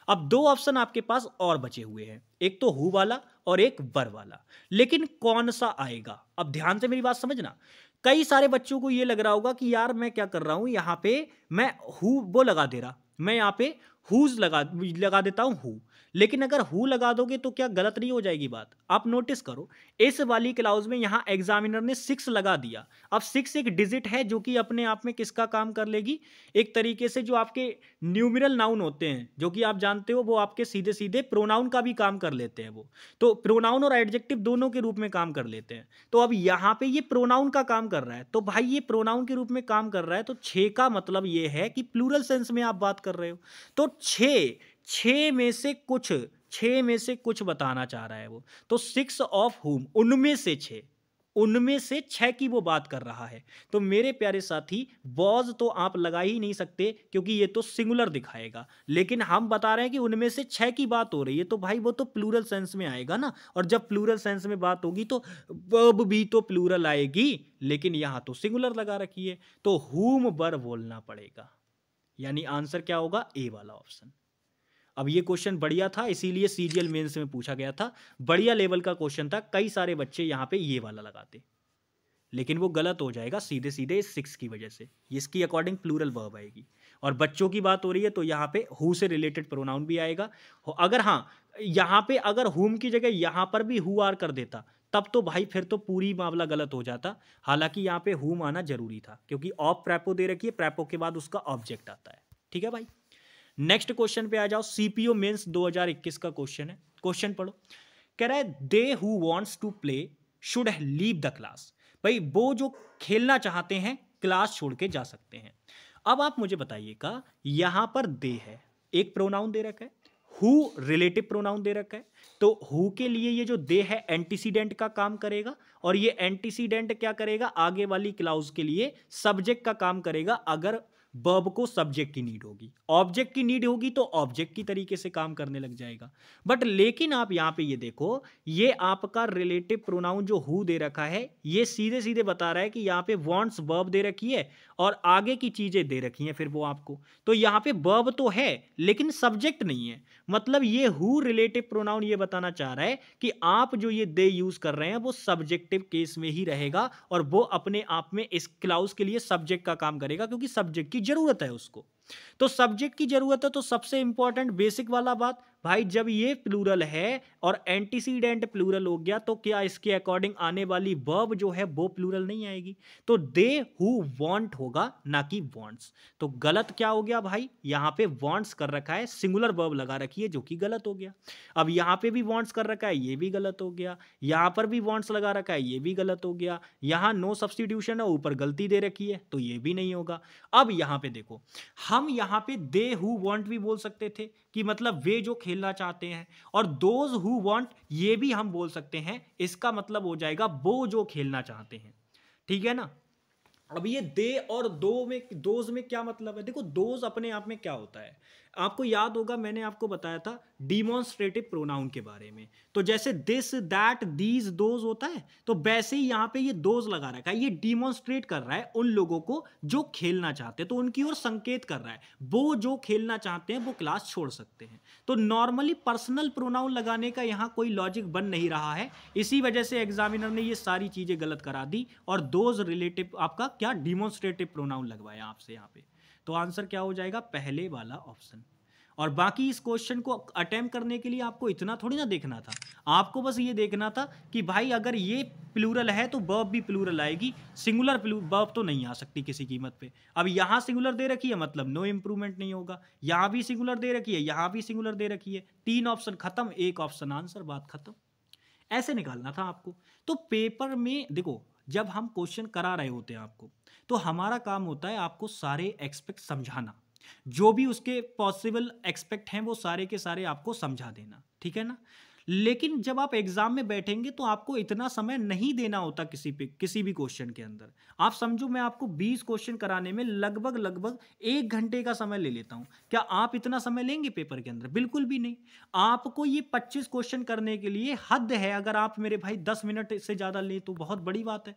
अब 2 ऑप्शन आपके पास और बचे हुए हैं, एक तो हु वाला और एक वर वाला, लेकिन कौन सा आएगा, अब ध्यान से मेरी बात समझना। कई सारे बच्चों को ये लग रहा होगा कि यार मैं क्या कर रहा हूं, यहां पे मैं हु वो लगा दे रहा, मैं यहां पे हुज लगा देता हूं हु, लेकिन अगर हु लगा दोगे तो क्या गलत नहीं हो जाएगी बात। आप नोटिस करो, इस वाली क्लाउज में यहां एग्जामिनर ने 6 लगा दिया। अब 6 एक डिजिट है जो कि अपने आप में किसका काम कर लेगी, एक तरीके से जो आपके न्यूमेरल नाउन होते हैं, जो कि आप जानते हो वो आपके सीधे सीधे प्रोनाउन का भी काम कर लेते हैं, वो तो प्रोनाउन और एडजेक्टिव दोनों के रूप में काम कर लेते हैं। तो अब यहां पे ये प्रोनाउन का काम कर रहा है, तो भाई ये प्रोनाउन के रूप में काम कर रहा है, तो 6 का मतलब ये है कि प्लूरल सेंस में आप बात कर रहे हो। तो 6 में से कुछ बताना चाह रहा है वो, तो 6 ऑफ हुम, उनमें से 6 की वो बात कर रहा है। तो मेरे प्यारे साथी वॉज तो आप लगा ही नहीं सकते, क्योंकि ये तो सिंगुलर दिखाएगा, लेकिन हम बता रहे हैं कि उनमें से 6 की बात हो रही है, तो भाई वो तो प्लूरल सेंस में आएगा ना, और जब प्लूरल सेंस में बात होगी तो वर्ब भी तो प्लूरल आएगी, लेकिन यहां तो सिंगुलर लगा रखी है, तो हुम वर बोलना पड़ेगा, यानी आंसर क्या होगा, ए वाला ऑप्शन। अब ये क्वेश्चन बढ़िया था, इसीलिए सीजीएल मेंस में पूछा गया था, बढ़िया लेवल का क्वेश्चन था, कई सारे बच्चे यहां पे ये वाला लगाते, लेकिन वो गलत हो जाएगा सीधे सीधे 6 की वजह से, इसकी अकॉर्डिंग प्लूरल वर्ब आएगी, और बच्चों की बात हो रही है तो यहाँ पे हु से रिलेटेड प्रोनाउन भी आएगा। अगर हाँ यहाँ पे अगर हुम की जगह यहाँ पर भी हु आर कर देता, तब तो भाई फिर तो पूरी मामला गलत हो जाता। हालांकि यहाँ पे हुम आना जरूरी था, क्योंकि ऑफ प्रेपो दे रखी है, प्रेपो के बाद उसका ऑब्जेक्ट आता है। ठीक है भाई, नेक्स्ट क्वेश्चन पे आ जाओ। सीपीओ मेंस 2021 का क्वेश्चन है, क्वेश्चन पढ़ो। कह रहा है they who wants to play should leave the class. भाई वो जो खेलना चाहते हैं क्लास छोड़ के जा सकते हैं। अब आप मुझे बताइएगा, यहां पर दे है, एक प्रोनाउन दे रखा है, हु रिलेटिव प्रोनाउन दे रखा है, तो हु के लिए ये जो दे है एंटीसीडेंट का काम करेगा, और ये एंटीसीडेंट क्या करेगा, आगे वाली क्लाउज के लिए सब्जेक्ट का काम करेगा, अगर वर्ब को सब्जेक्ट की नीड होगी, ऑब्जेक्ट की नीड होगी तो ऑब्जेक्ट की तरीके से काम करने लग जाएगा। बट लेकिन आप यहां पे ये देखो, ये आपका रिलेटिव प्रोनाउन जो हु दे रखा है, ये सीधे सीधे बता रहा है कि यहां पे वांट्स वर्ब दे रखी है और आगे की चीजें दे रखी हैं फिर वो आपको। तो यहां पे वर्ब तो है लेकिन सब्जेक्ट नहीं है। मतलब ये हु रिलेटिव प्रोनाउन ये बताना चाह रहा है कि आप जो ये दे यूज कर रहे हैं वो सब्जेक्टिव केस में ही रहेगा और वो अपने आप में इस क्लाउज के लिए सब्जेक्ट का काम करेगा, क्योंकि सब्जेक्ट की जरूरत है उसको। तो सब्जेक्ट की जरूरत है तो सबसे इंपॉर्टेंट बेसिक वाला बात भाई, जब ये प्लूरल है और एंटीसीडेंट प्लूरल हो गया तो क्या इसके अकॉर्डिंग आने वाली वर्ब जो है वो प्लूरल नहीं आएगी। तो दे हु वांट होगा ना कि वांट्स। तो गलत क्या हो गया भाई, यहां पे वांट्स कर रखा है, सिंगुलर वर्ब लगा रखी है जो कि गलत हो गया। अब यहां पे भी वांट्स कर रखा है, ये भी गलत हो गया। यहां पर भी वांट्स लगा रखा है, ये भी गलत हो गया। यहां नो सब्स्टिट्यूशन है, ऊपर गलती दे रखी है तो ये भी नहीं होगा। अब यहां पे देखो, हम यहां पे दे हु वांट भी बोल सकते थे कि मतलब वे जो खेलना चाहते हैं, और दोज हु वांट ये भी हम बोल सकते हैं, इसका मतलब हो जाएगा वो जो खेलना चाहते हैं। ठीक है ना। अब ये दे और दो में, दोज में क्या मतलब है। देखो दोज अपने आप में क्या होता है, आपको याद होगा मैंने आपको बताया था डिमॉन्स्ट्रेटिव प्रोनाउन के बारे में। तो जैसे दिस दैट दीज दोज होता है, तो वैसे ही यहां पे ये दोज लगा रखा है, ये डिमॉन्स्ट्रेट कर रहा है उन लोगों को जो खेलना चाहते हैं, तो उनकी ओर संकेत कर रहा है वो जो खेलना चाहते हैं वो क्लास छोड़ सकते हैं। तो नॉर्मली पर्सनल प्रोनाउन लगाने का यहां कोई लॉजिक बन नहीं रहा है, इसी वजह से एग्जामिनर ने ये सारी चीजें गलत करा दी और दोज रिलेटिव आपका क्या डिमॉन्स्ट्रेटिव प्रोनाउन लगवाया आपसे यहां पे। तो आंसर क्या हो जाएगा, पहले वाला ऑप्शन। और बाकी इस क्वेश्चन को अटेम्प्ट करने के लिए आपको इतना थोड़ी ना देखना था, आपको बस ये देखना था कि भाई अगर ये प्लूरल है तो वर्ब भी प्लूरल आएगी, सिंगुलर वर्ब तो नहीं आ सकती किसी कीमत पे। अब यहां सिंगुलर दे रखी है मतलब नो इंप्रूवमेंट नहीं होगा, यहां भी सिंगुलर दे रखी है, यहां भी सिंगुलर दे रखी है, 3 ऑप्शन खत्म, 1 ऑप्शन आंसर, बात खत्म। ऐसे निकालना था आपको। तो पेपर में देखो, जब हम क्वेश्चन करा रहे होते हैं आपको, तो हमारा काम होता है आपको सारे एक्सपेक्ट समझाना, जो भी उसके पॉसिबल एक्सपेक्ट हैं वो सारे के सारे आपको समझा देना, ठीक है ना। लेकिन जब आप एग्जाम में बैठेंगे तो आपको इतना समय नहीं देना होता किसी भी क्वेश्चन के अंदर। आप समझो मैं आपको 20 क्वेश्चन कराने में लगभग लगभग 1 घंटे का समय ले लेता हूं, क्या आप इतना समय लेंगे पेपर के अंदर? बिल्कुल भी नहीं। आपको ये 25 क्वेश्चन करने के लिए हद है, अगर आप मेरे भाई 10 मिनट से ज्यादा लें तो बहुत बड़ी बात है।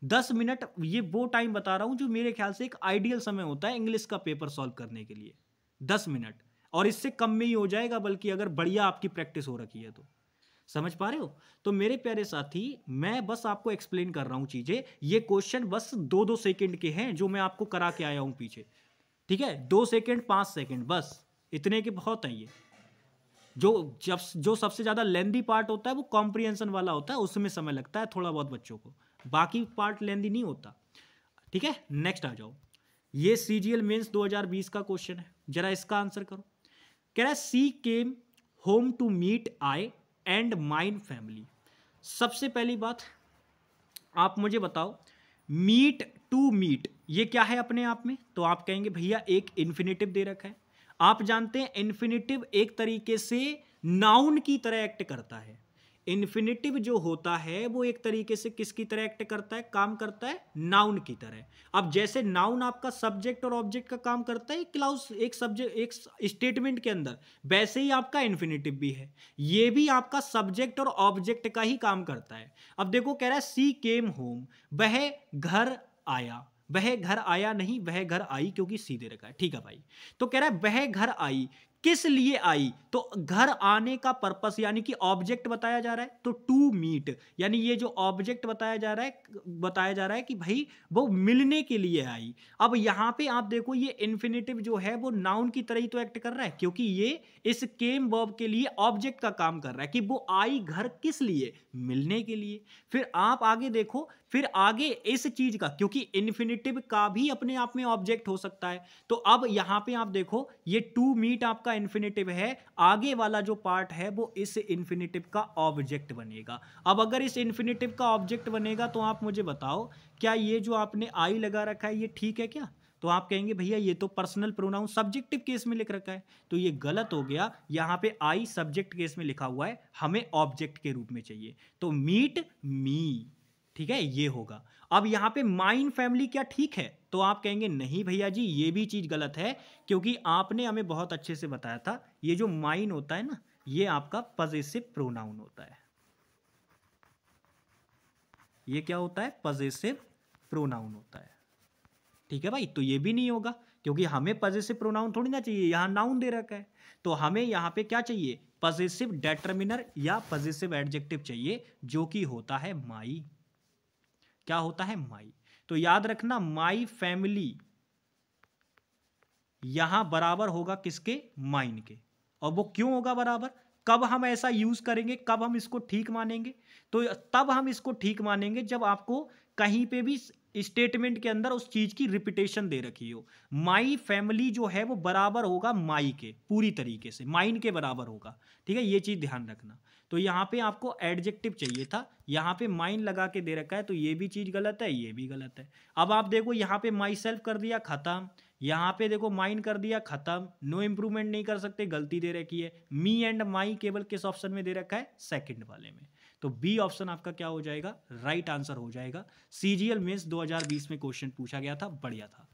10 मिनट ये वो टाइम बता रहा हूं जो मेरे ख्याल से एक आइडियल समय होता है इंग्लिश का पेपर सॉल्व करने के लिए, 10 मिनट। और इससे कम में ही हो जाएगा, बल्कि अगर बढ़िया आपकी प्रैक्टिस हो रखी है तो। समझ पा रहे हो? तो मेरे प्यारे साथी, मैं बस आपको एक्सप्लेन कर रहा हूं चीजें। ये क्वेश्चन बस 2-2 सेकंड के हैं जो मैं आपको करा के आया हूं पीछे, ठीक है। 2 सेकंड 5 सेकंड बस इतने के बहुत है ये। जो सबसे ज्यादा लेंदी पार्ट होता है वो कॉम्प्रिहेंशन वाला होता है, उसमें समय लगता है थोड़ा बहुत बच्चों को, बाकी पार्ट लेंदी नहीं होता, ठीक है। नेक्स्ट आ जाओ, ये सीजीएल मेंस 2020 का क्वेश्चन है, जरा इसका आंसर करो। कह रहा है she came home to meet I and mine family. सबसे पहली बात आप मुझे बताओ, मीट टू मीट ये क्या है अपने आप में? तो आप कहेंगे भैया एक इन्फिनेटिव दे रखा है। आप जानते हैं इन्फिनेटिव एक तरीके से नाउन की तरह एक्ट करता है। इन्फिनेटिव जो होता है वो एक तरीके से किसकी तरह एक्ट करता है, काम करता है नाउन की तरह। अब जैसे नाउन आपका सब्जेक्ट और ऑब्जेक्ट का काम करता है क्लाउज एक सब्जेक्ट एक स्टेटमेंट के अंदर, वैसे ही आपका इन्फिनेटिव भी है, ये भी आपका सब्जेक्ट और ऑब्जेक्ट का ही काम करता है। अब देखो कह रहा है सी केम होम, वह घर आया, वह घर आया नहीं, वह घर आई, क्योंकि सीधे रखा है, ठीक है भाई। तो कह रहा है वह घर आई, किस लिए आई? तो घर आने का पर्पस यानी कि ऑब्जेक्ट बताया जा रहा है, तो टू मीट यानी ये जो ऑब्जेक्ट बताया जा रहा है कि भाई वो मिलने के लिए आई। अब यहां पे आप देखो ये इन्फिनेटिव जो है वो नाउन की तरह ही तो एक्ट कर रहा है, क्योंकि ये इस केम वर्ब के लिए ऑब्जेक्ट का काम कर रहा है कि वो आई घर किस लिए, मिलने के लिए। फिर आप आगे देखो, फिर आगे इस चीज का, क्योंकि इन्फिनेटिव का भी अपने आप में ऑब्जेक्ट हो सकता है, तो अब यहां पे आप देखो ये टू मीट आपका इन्फिनेटिव है, आगे वाला जो पार्ट है वो इस इन्फिनेटिव का ऑब्जेक्ट बनेगा। अब अगर इस इन्फिनेटिव का ऑब्जेक्ट बनेगा तो आप मुझे बताओ क्या ये जो आपने आई लगा रखा है ये ठीक है क्या? तो आप कहेंगे भैया ये तो पर्सनल प्रोनाउन सब्जेक्टिव केस में लिख रखा है, तो ये गलत हो गया। यहां पे आई सब्जेक्ट केस में लिखा हुआ है, हमें ऑब्जेक्ट के रूप में चाहिए, तो मीट मी, ठीक है, ये होगा। अब यहाँ पे माइन फैमिली क्या ठीक है? तो आप कहेंगे नहीं भैया जी, ये भी चीज गलत है, क्योंकि आपने हमें बहुत अच्छे से बताया था ये जो माइन होता है ना, ये आपका पजेसिव प्रोनाउन होता है। ये क्या होता है? पजेसिव प्रोनाउन होता है। ठीक है भाई, तो ये भी नहीं होगा, क्योंकि हमें पजेसिव प्रोनाउन थोड़ी ना चाहिए, यहां नाउन दे रखा है। तो हमें यहां पे क्या चाहिए? पजेसिव डेटर्मिनर या पजेसिव एडजेक्टिव चाहिए, जो कि होता है माई। क्या होता है? माई। तो याद रखना, माई फैमिली यहां बराबर होगा किसके? माइन के। और वो क्यों होगा बराबर? कब हम ऐसा यूज करेंगे, कब हम इसको ठीक मानेंगे? तो तब हम इसको ठीक मानेंगे जब आपको कहीं पे भी स्टेटमेंट के अंदर उस चीज की रिपीटेशन दे रखी हो। माई फैमिली जो है वो बराबर होगा माई के, पूरी तरीके से माइन के बराबर होगा। ठीक है, ये चीज ध्यान रखना। तो यहां पे आपको एडजेक्टिव चाहिए था, यहां पे माइन लगा के दे रखा है, तो ये भी चीज गलत है, ये भी गलत है। अब आप देखो, यहां पे माई सेल्फ कर दिया, खत्म। यहां पे देखो माइन कर दिया, खत्म। नो इंप्रूवमेंट नहीं कर सकते, गलती दे रखी है। मी एंड माई केवल किस ऑप्शन में दे रखा है? सेकंड वाले में। तो बी ऑप्शन आपका क्या हो जाएगा? राइट आंसर हो जाएगा। सीजीएल मेंस 2020 में क्वेश्चन पूछा गया था, बढ़िया था।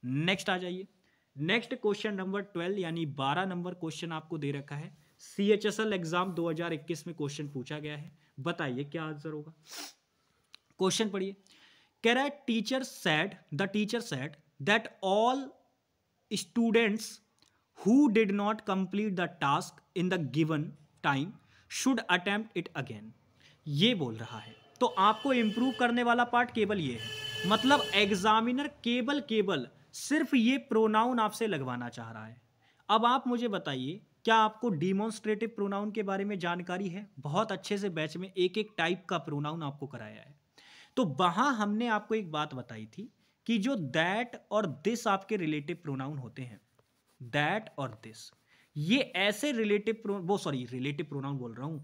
नेक्स्ट आ जाइए। नेक्स्ट क्वेश्चन नंबर 12 यानी 12 नंबर क्वेश्चन आपको दे रखा है। सीएचएसएल एग्जाम 2021 में क्वेश्चन पूछा गया है, बताइए क्या आंसर होगा। क्वेश्चन पढ़िए। कह रहा है the teacher said that all students who did not complete the task in the given time should attempt it again। ये बोल रहा है, तो आपको इंप्रूव करने वाला पार्ट केवल ये है। मतलब एग्जामिनर केवल सिर्फ ये प्रोनाउन आपसे लगवाना चाह रहा है। अब आप मुझे बताइए, क्या आपको डिमॉन्स्ट्रेटिव प्रोनाउन के बारे में जानकारी है? बहुत अच्छे से बैच में एक एक टाइप का प्रोनाउन आपको कराया है। तो वहां हमने आपको एक बात बताई थी कि जो दैट और दिस आपके रिलेटिव प्रोनाउन होते हैं, दैट और दिस, ये ऐसे रिलेटिव प्रोनाउन बोल रहा हूं,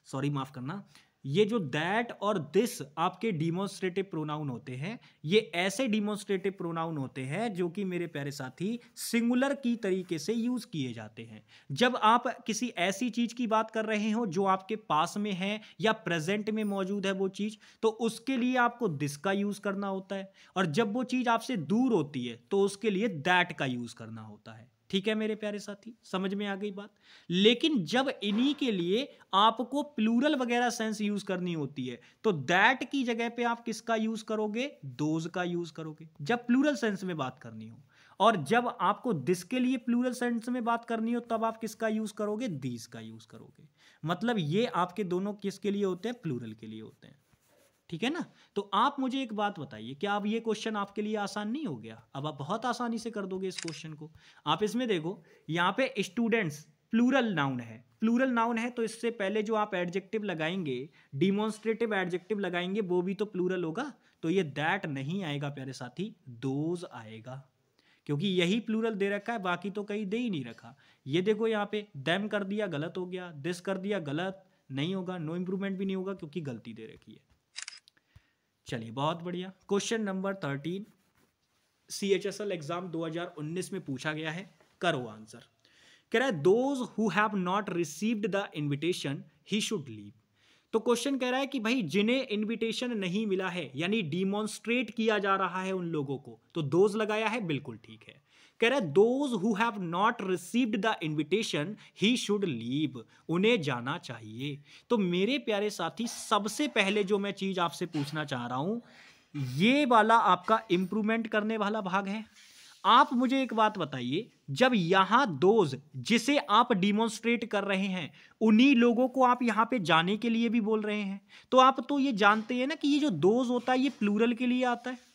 सॉरी माफ करना। ये जो दैट और दिस आपके डिमॉन्स्ट्रेटिव प्रोनाउन होते हैं, ये ऐसे डिमॉन्स्ट्रेटिव प्रोनाउन होते हैं जो कि मेरे प्यारे साथी सिंगुलर की तरीके से यूज किए जाते हैं। जब आप किसी ऐसी चीज की बात कर रहे हो जो आपके पास में है या प्रेजेंट में मौजूद है वो चीज, तो उसके लिए आपको दिस का यूज करना होता है। और जब वो चीज आपसे दूर होती है तो उसके लिए दैट का यूज करना होता है। ठीक है मेरे प्यारे साथी, समझ में आ गई बात। लेकिन जब इन्हीं के लिए आपको प्लूरल वगैरह सेंस यूज करनी होती है, तो दैट की जगह पे आप किसका यूज करोगे? दोज का यूज करोगे, जब प्लूरल सेंस में बात करनी हो। और जब आपको दिस के लिए प्लूरल सेंस में बात करनी हो, तब आप किसका यूज करोगे? दीज का यूज करोगे। मतलब ये आपके दोनों किसके लिए होते हैं? प्लूरल के लिए होते हैं। ठीक है ना? तो आप मुझे एक बात बताइए, क्या अब ये क्वेश्चन आपके लिए आसान नहीं हो गया? अब आप बहुत आसानी से कर दोगे इस क्वेश्चन को। आप इसमें देखो, यहाँ पे स्टूडेंट्स प्लूरल नाउन है, प्लूरल नाउन है, तो इससे पहले जो आप एडजेक्टिव लगाएंगे, डिमॉन्स्ट्रेटिव एडजेक्टिव लगाएंगे, वो भी तो प्लूरल होगा। तो ये दैट नहीं आएगा प्यारे साथी, दोज आएगा, क्योंकि यही प्लूरल दे रखा है, बाकी तो कहीं दे ही नहीं रखा। ये देखो यहाँ पे देम कर दिया, गलत हो गया। दिस कर दिया, गलत नहीं होगा। नो इंप्रूवमेंट भी नहीं होगा, क्योंकि गलती दे रखी है। चलिए बहुत बढ़िया। क्वेश्चन नंबर 13 सीएचएसएल एग्जाम 2019 में पूछा गया है, करो आंसर। कह रहा है those who have not received the invitation he should leave. तो क्वेश्चन कह रहा है कि भाई जिन्हें इनविटेशन नहीं मिला है, यानी डिमॉन्स्ट्रेट किया जा रहा है उन लोगों को, तो दोज लगाया है, बिल्कुल ठीक है। कह रहा है those who have not received the invitation he should leave, उन्हें जाना चाहिए। तो मेरे प्यारे साथी, सबसे पहले जो मैं चीज आपसे पूछना चाह रहा हूं, ये वाला आपका इंप्रूवमेंट करने वाला भाग है। आप मुझे एक बात बताइए, जब यहां दोज जिसे आप डिमॉन्स्ट्रेट कर रहे हैं, उन्हीं लोगों को आप यहां पे जाने के लिए भी बोल रहे हैं, तो आप तो ये जानते हैं ना कि ये जो दोज होता है ये प्लूरल के लिए आता है।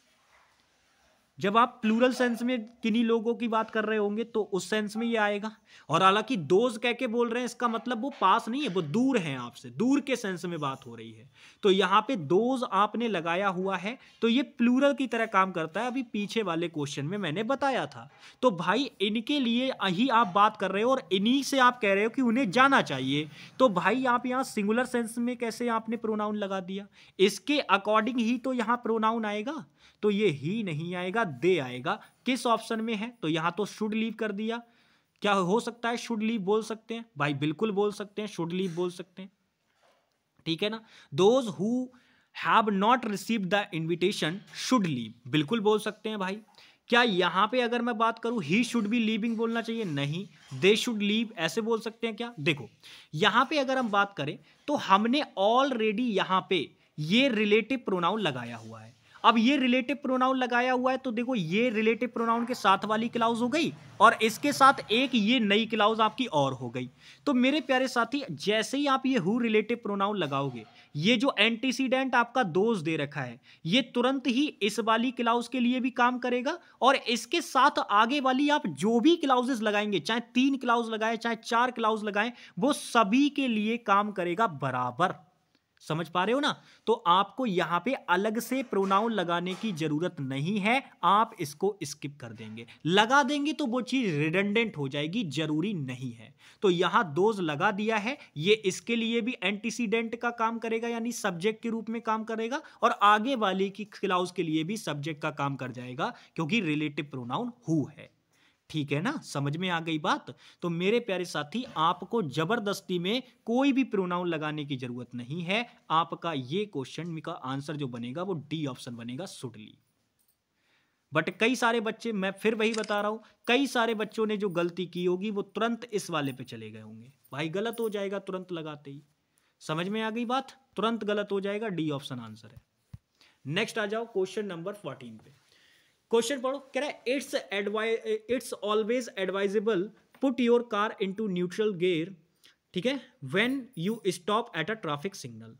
जब आप प्लूरल सेंस में किन्हीं लोगों की बात कर रहे होंगे तो उस सेंस में ये आएगा। और हालांकि दोज कह के बोल रहे हैं, इसका मतलब वो पास नहीं है, वो दूर हैं आपसे, दूर के सेंस में बात हो रही है। तो यहाँ पे दोज आपने लगाया हुआ है, तो ये प्लूरल की तरह काम करता है। अभी पीछे वाले क्वेश्चन में मैंने बताया था। तो भाई इनके लिए ही आप बात कर रहे हो और इन्हीं से आप कह रहे हो कि उन्हें जाना चाहिए। तो भाई आप यहाँ सिंगुलर सेंस में कैसे आपने प्रोनाउन लगा दिया? इसके अकॉर्डिंग ही तो यहाँ प्रोनाउन आएगा। तो ये ही नहीं आएगा, दे आएगा। किस ऑप्शन में है? तो यहां तो शुड लीव कर दिया। क्या हो सकता है शुड लीव बोल सकते हैं? भाई बिल्कुल बोल सकते हैं, शुड लीव बोल सकते हैं। ठीक है ना? Those who have not received the invitation should leave, बिल्कुल बोल सकते हैं भाई। क्या यहां पे अगर मैं बात करूं ही शुड बी लीविंग बोलना चाहिए? नहीं। दे शुड लीव ऐसे बोल सकते हैं क्या? देखो यहां पे अगर हम बात करें तो हमने ऑलरेडी यहां पे ये रिलेटिव प्रोनाउन लगाया हुआ है। अब ये रिलेटिव प्रोनाउन लगाया हुआ है तो देखो ये रिलेटिव प्रोनाउन के साथ वाली क्लाउज हो गई और इसके साथ एक ये नई क्लाउज आपकी और हो गई। तो मेरे प्यारे साथी जैसे ही आप ये हु रिलेटिव प्रोनाउन लगाओगे, ये जो एंटीसीडेंट आपका दोष दे रखा है ये तुरंत ही इस वाली क्लाउज के लिए भी काम करेगा और इसके साथ आगे वाली आप जो भी क्लाउजेस लगाएंगे, चाहे 3 क्लाउज लगाए चाहे 4 क्लाउज लगाएं, वो सभी के लिए काम करेगा बराबर। समझ पा रहे हो ना? तो आपको यहां पे अलग से प्रोनाउन लगाने की जरूरत नहीं है, आप इसको स्किप कर देंगे। लगा देंगे तो वो चीज रिडंडेंट हो जाएगी, जरूरी नहीं है। तो यहां दोज लगा दिया है, ये इसके लिए भी एंटीसीडेंट का काम करेगा यानी सब्जेक्ट के रूप में काम करेगा और आगे वाली की क्लाउज के लिए भी सब्जेक्ट का काम कर जाएगा क्योंकि रिलेटिव प्रोनाउन हु है। ठीक है ना? समझ में आ गई बात? तो मेरे प्यारे साथी आपको जबरदस्ती में कोई भी प्रोनाउन लगाने की जरूरत नहीं है। आपका ये क्वेश्चन का आंसर जो बनेगा वो डी ऑप्शन बनेगा, शुड लीव। बट कई सारे बच्चे, मैं फिर वही बता रहा हूं, कई सारे बच्चों ने जो गलती की होगी वो तुरंत इस वाले पे चले गए होंगे। भाई गलत हो जाएगा तुरंत लगाते ही। समझ में आ गई बात? तुरंत गलत हो जाएगा, डी ऑप्शन आंसर है। नेक्स्ट आ जाओ क्वेश्चन नंबर 14 पे। क्वेश्चन पढ़ो, कह रहा है it's always advisable put your car into neutral gear, ठीक है, when you stop at a traffic signal.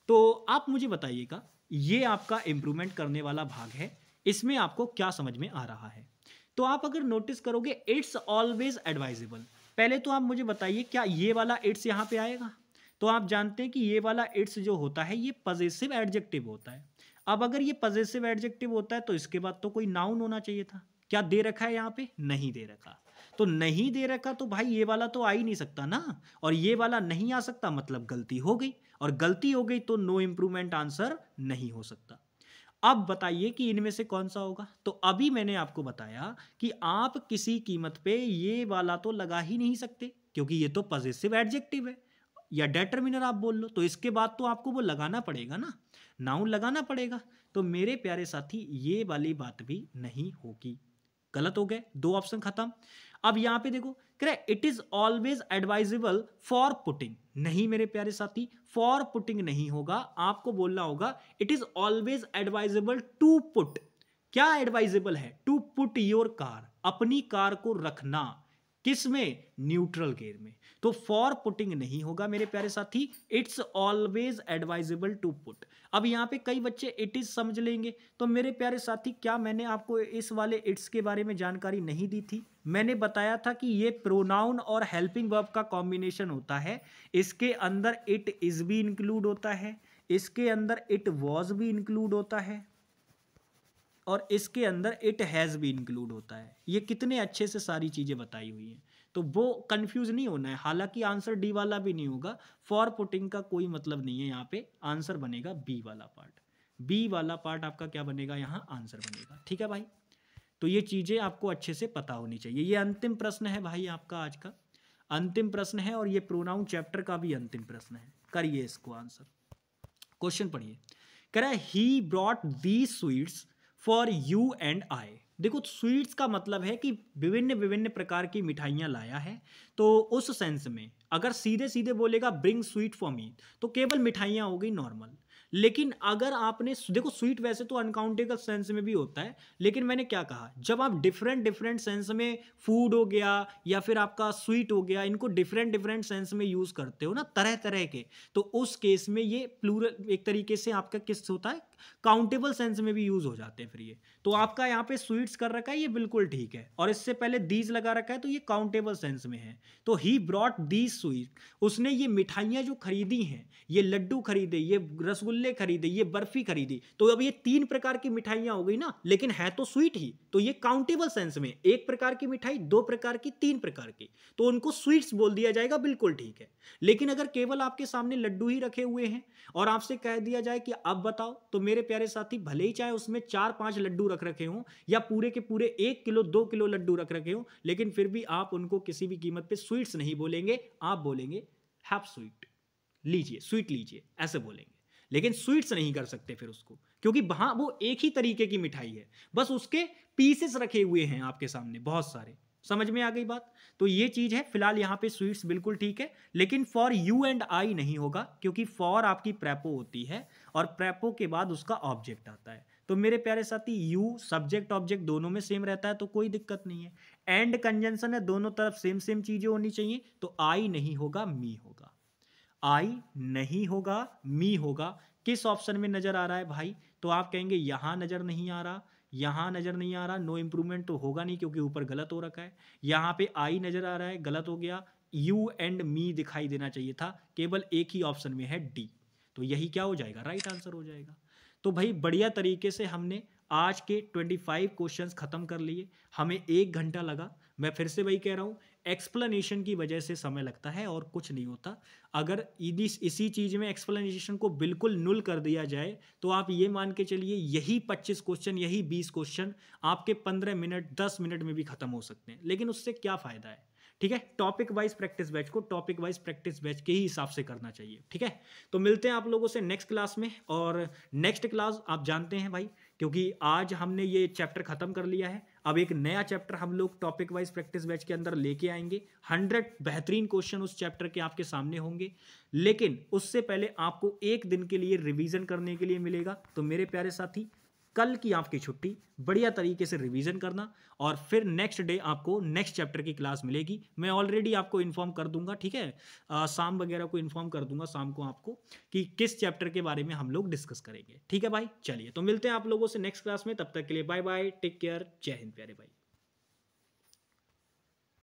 तो आप मुझे बताइएगा, ये आपका इंप्रूवमेंट करने वाला भाग है, इसमें आपको क्या समझ में आ रहा है? तो आप अगर नोटिस करोगे इट्स ऑलवेज एडवाइजेबल, पहले तो आप मुझे बताइए क्या ये वाला इट्स यहां पे आएगा? तो आप जानते हैं कि ये वाला इट्स जो होता है ये पजेसिव एडजेक्टिव होता है। अब अगर ये पजेसिव एडजेक्टिव होता है तो इसके बाद तो कोई नाउन होना चाहिए था। क्या दे रखा है यहाँ पे? नहीं दे रखा। तो नहीं दे रखा तो भाई ये वाला तो आ ही नहीं सकता ना, और ये वाला नहीं आ सकता मतलब गलती हो गई, और गलती हो गई तो नो इंप्रूवमेंट आंसर नहीं हो सकता। अब बताइए कि इनमें से कौन सा होगा? तो अभी मैंने आपको बताया कि आप किसी कीमत पे ये वाला तो लगा ही नहीं सकते क्योंकि ये तो पजेसिव एडजेक्टिव है या डेटर्मिनर आप बोल लो, तो इसके बाद तो आपको वो लगाना पड़ेगा ना, नाउन लगाना पड़ेगा। तो मेरे प्यारे साथी ये वाली बात भी नहीं होगी, गलत हो गए, 2 ऑप्शन खत्म। अब यहां पे देखो कह रहा है it is always advisable for putting, नहीं मेरे प्यारे साथी फॉर पुटिंग नहीं होगा, आपको बोलना होगा it is always advisable to put. क्या एडवाइजेबल है? टू पुट योर कार, अपनी कार को रखना किसमें? न्यूट्रल गियर में। तो फॉर पुटिंग नहीं होगा मेरे प्यारे साथी, it's always advisable to put. अब यहां पे कई बच्चे इट इज समझ लेंगे, तो मेरे प्यारे साथी क्या मैंने आपको इस वाले इट्स के बारे में जानकारी नहीं दी थी? मैंने बताया था कि ये प्रोनाउन और हेल्पिंग वर्ब का कॉम्बिनेशन होता है, इसके अंदर इट इज भी इंक्लूड होता है, इसके अंदर इट वॉज भी इंक्लूड होता है और इसके अंदर इट हैज भी इंक्लूड होता है। ये कितने अच्छे से सारी चीजें बताई हुई हैं, तो वो कंफ्यूज नहीं होना है। हालांकि आंसर डी वाला भी नहीं होगा, फॉर पुटिंग का कोई मतलब नहीं है, यहाँ पे आंसर बनेगा बी वाला पार्ट। बी वाला पार्ट आपका क्या बनेगा? यहाँ आंसर बनेगा। ठीक है भाई, तो ये चीजें आपको अच्छे से पता होनी चाहिए। ये अंतिम प्रश्न है भाई, आपका आज का अंतिम प्रश्न है और ये प्रोनाउन चैप्टर का भी अंतिम प्रश्न है, करिए इसको आंसर। क्वेश्चन पढ़िए, कह रहा है he brought the sweets for you and I. देखो स्वीट्स का मतलब है कि विभिन्न विभिन्न प्रकार की मिठाइयां लाया है, तो उस सेंस में अगर सीधे सीधे बोलेगा ब्रिंग स्वीट फॉर मी तो केवल मिठाइयां हो गई नॉर्मल। लेकिन अगर आपने देखो स्वीट वैसे तो अनकाउंटेबल सेंस में भी होता है, लेकिन मैंने क्या कहा, जब आप डिफरेंट डिफरेंट सेंस में फूड हो गया या फिर आपका स्वीट हो गया, इनको डिफरेंट डिफरेंट सेंस में यूज करते हो ना तरह तरह के, तो उस केस में ये प्लूरल एक तरीके से आपका किस होता है, काउंटेबल सेंस में भी यूज हो जाते हैं। फिर ये तो आपका यहाँ पे स्वीट्स कर रखा है, ये बिल्कुल ठीक है, और इससे पहले दीज लगा रखा है तो ये काउंटेबल सेंस में है। तो ही ब्रॉट दीज स्वीट, उसने ये मिठाइयां जो खरीदी हैं, ये लड्डू खरीदे, ये रसगुल्ले खरीदे, ये बर्फी खरीदी, तो अब ये 3 प्रकार की मिठाइयां हो गई ना, लेकिन है तो स्वीट ही, तो ये काउंटेबल सेंस में 1 प्रकार की मिठाई, 2 प्रकार की, 3 प्रकार की, तो उनको स्वीट्स बोल दिया जाएगा, बिल्कुल ठीक है। लेकिन अगर केवल आपके सामने लड्डू ही रखे हुए हैं और आपसे कह दिया जाए कि अब बताओ, तो मेरे प्यारे साथी भले ही चाहे उसमें 4-5 लड्डू रख रखे हों या पूरे के पूरे 1 किलो 2 किलो लड्डू रख रखे हों, लेकिन फिर भी आप उनको किसी भी कीमत पे स्वीट्स नहीं बोलेंगे, आप बोलेंगे हैव स्वीट, लीजिए स्वीट लीजिए, ऐसे बोलेंगे। लेकिन स्वीट्स नहीं कर सकते फिर उसको, क्योंकि वहां वो एक ही तरीके की मिठाई है, बस उसके पीसेस रखे हुए हैं आपके सामने बहुत सारे। समझ में आ गई बात? तो ये चीज है। फिलहाल यहां पे स्वीट्स बिल्कुल ठीक है, लेकिन फॉर यू एंड आई नहीं होगा, क्योंकि फॉर आपकी प्रेपो होती है और प्रेपो के बाद उसका ऑब्जेक्ट आता है। तो मेरे प्यारे साथी, यू सब्जेक्ट ऑब्जेक्ट दोनों में सेम रहता है, तो कोई दिक्कत नहीं है। एंड कंजंक्शन है, दोनों तरफ सेम सेम चीजें होनी चाहिए, तो आई नहीं होगा, मी होगा। आई नहीं होगा, मी होगा। किस ऑप्शन में नजर आ रहा है भाई? तो आप कहेंगे यहां नजर नहीं आ रहा, यहां नजर नहीं आ रहा, नो इंप्रूवमेंट तो होगा नहीं क्योंकि ऊपर गलत हो रखा है। यहां पे आई नजर आ रहा है, गलत हो गया। यू एंड मी दिखाई देना चाहिए था, केवल एक ही ऑप्शन में है डी, तो यही क्या हो जाएगा? राइट आंसर हो जाएगा। तो भाई बढ़िया तरीके से हमने आज के 25 क्वेश्चंस खत्म कर लिए। हमें 1 घंटा लगा। मैं फिर से वही कह रहा हूं, एक्सप्लेनेशन की वजह से समय लगता है और कुछ नहीं होता। अगर इसी चीज में एक्सप्लेनेशन को बिल्कुल नुल कर दिया जाए तो आप ये मान के चलिए यही 25 क्वेश्चन, यही 20 क्वेश्चन आपके 15 मिनट 10 मिनट में भी खत्म हो सकते हैं, लेकिन उससे क्या फायदा है? ठीक है, टॉपिक वाइज प्रैक्टिस बैच को टॉपिक वाइज प्रैक्टिस बैच के ही हिसाब से करना चाहिए। ठीक है, तो मिलते हैं आप लोगों से नेक्स्ट क्लास में। और नेक्स्ट क्लास आप जानते हैं भाई, क्योंकि आज हमने ये चैप्टर खत्म कर लिया है, अब एक नया चैप्टर हम लोग टॉपिक वाइज प्रैक्टिस बैच के अंदर लेके आएंगे। 100 बेहतरीन क्वेश्चन उस चैप्टर के आपके सामने होंगे, लेकिन उससे पहले आपको एक दिन के लिए रिवीजन करने के लिए मिलेगा। तो मेरे प्यारे साथी, कल की आपकी छुट्टी, बढ़िया तरीके से रिवीजन करना, और फिर नेक्स्ट डे आपको नेक्स्ट चैप्टर की क्लास मिलेगी। मैं ऑलरेडी आपको इन्फॉर्म कर दूंगा, ठीक है, शाम वगैरह को इन्फॉर्म कर दूंगा शाम को आपको कि किस चैप्टर के बारे में हम लोग डिस्कस करेंगे। ठीक है भाई, चलिए तो मिलते हैं आप लोगों से नेक्स्ट क्लास में। तब तक के लिए बाय बाय, टेक केयर, जय हिंद प्यारे भाई।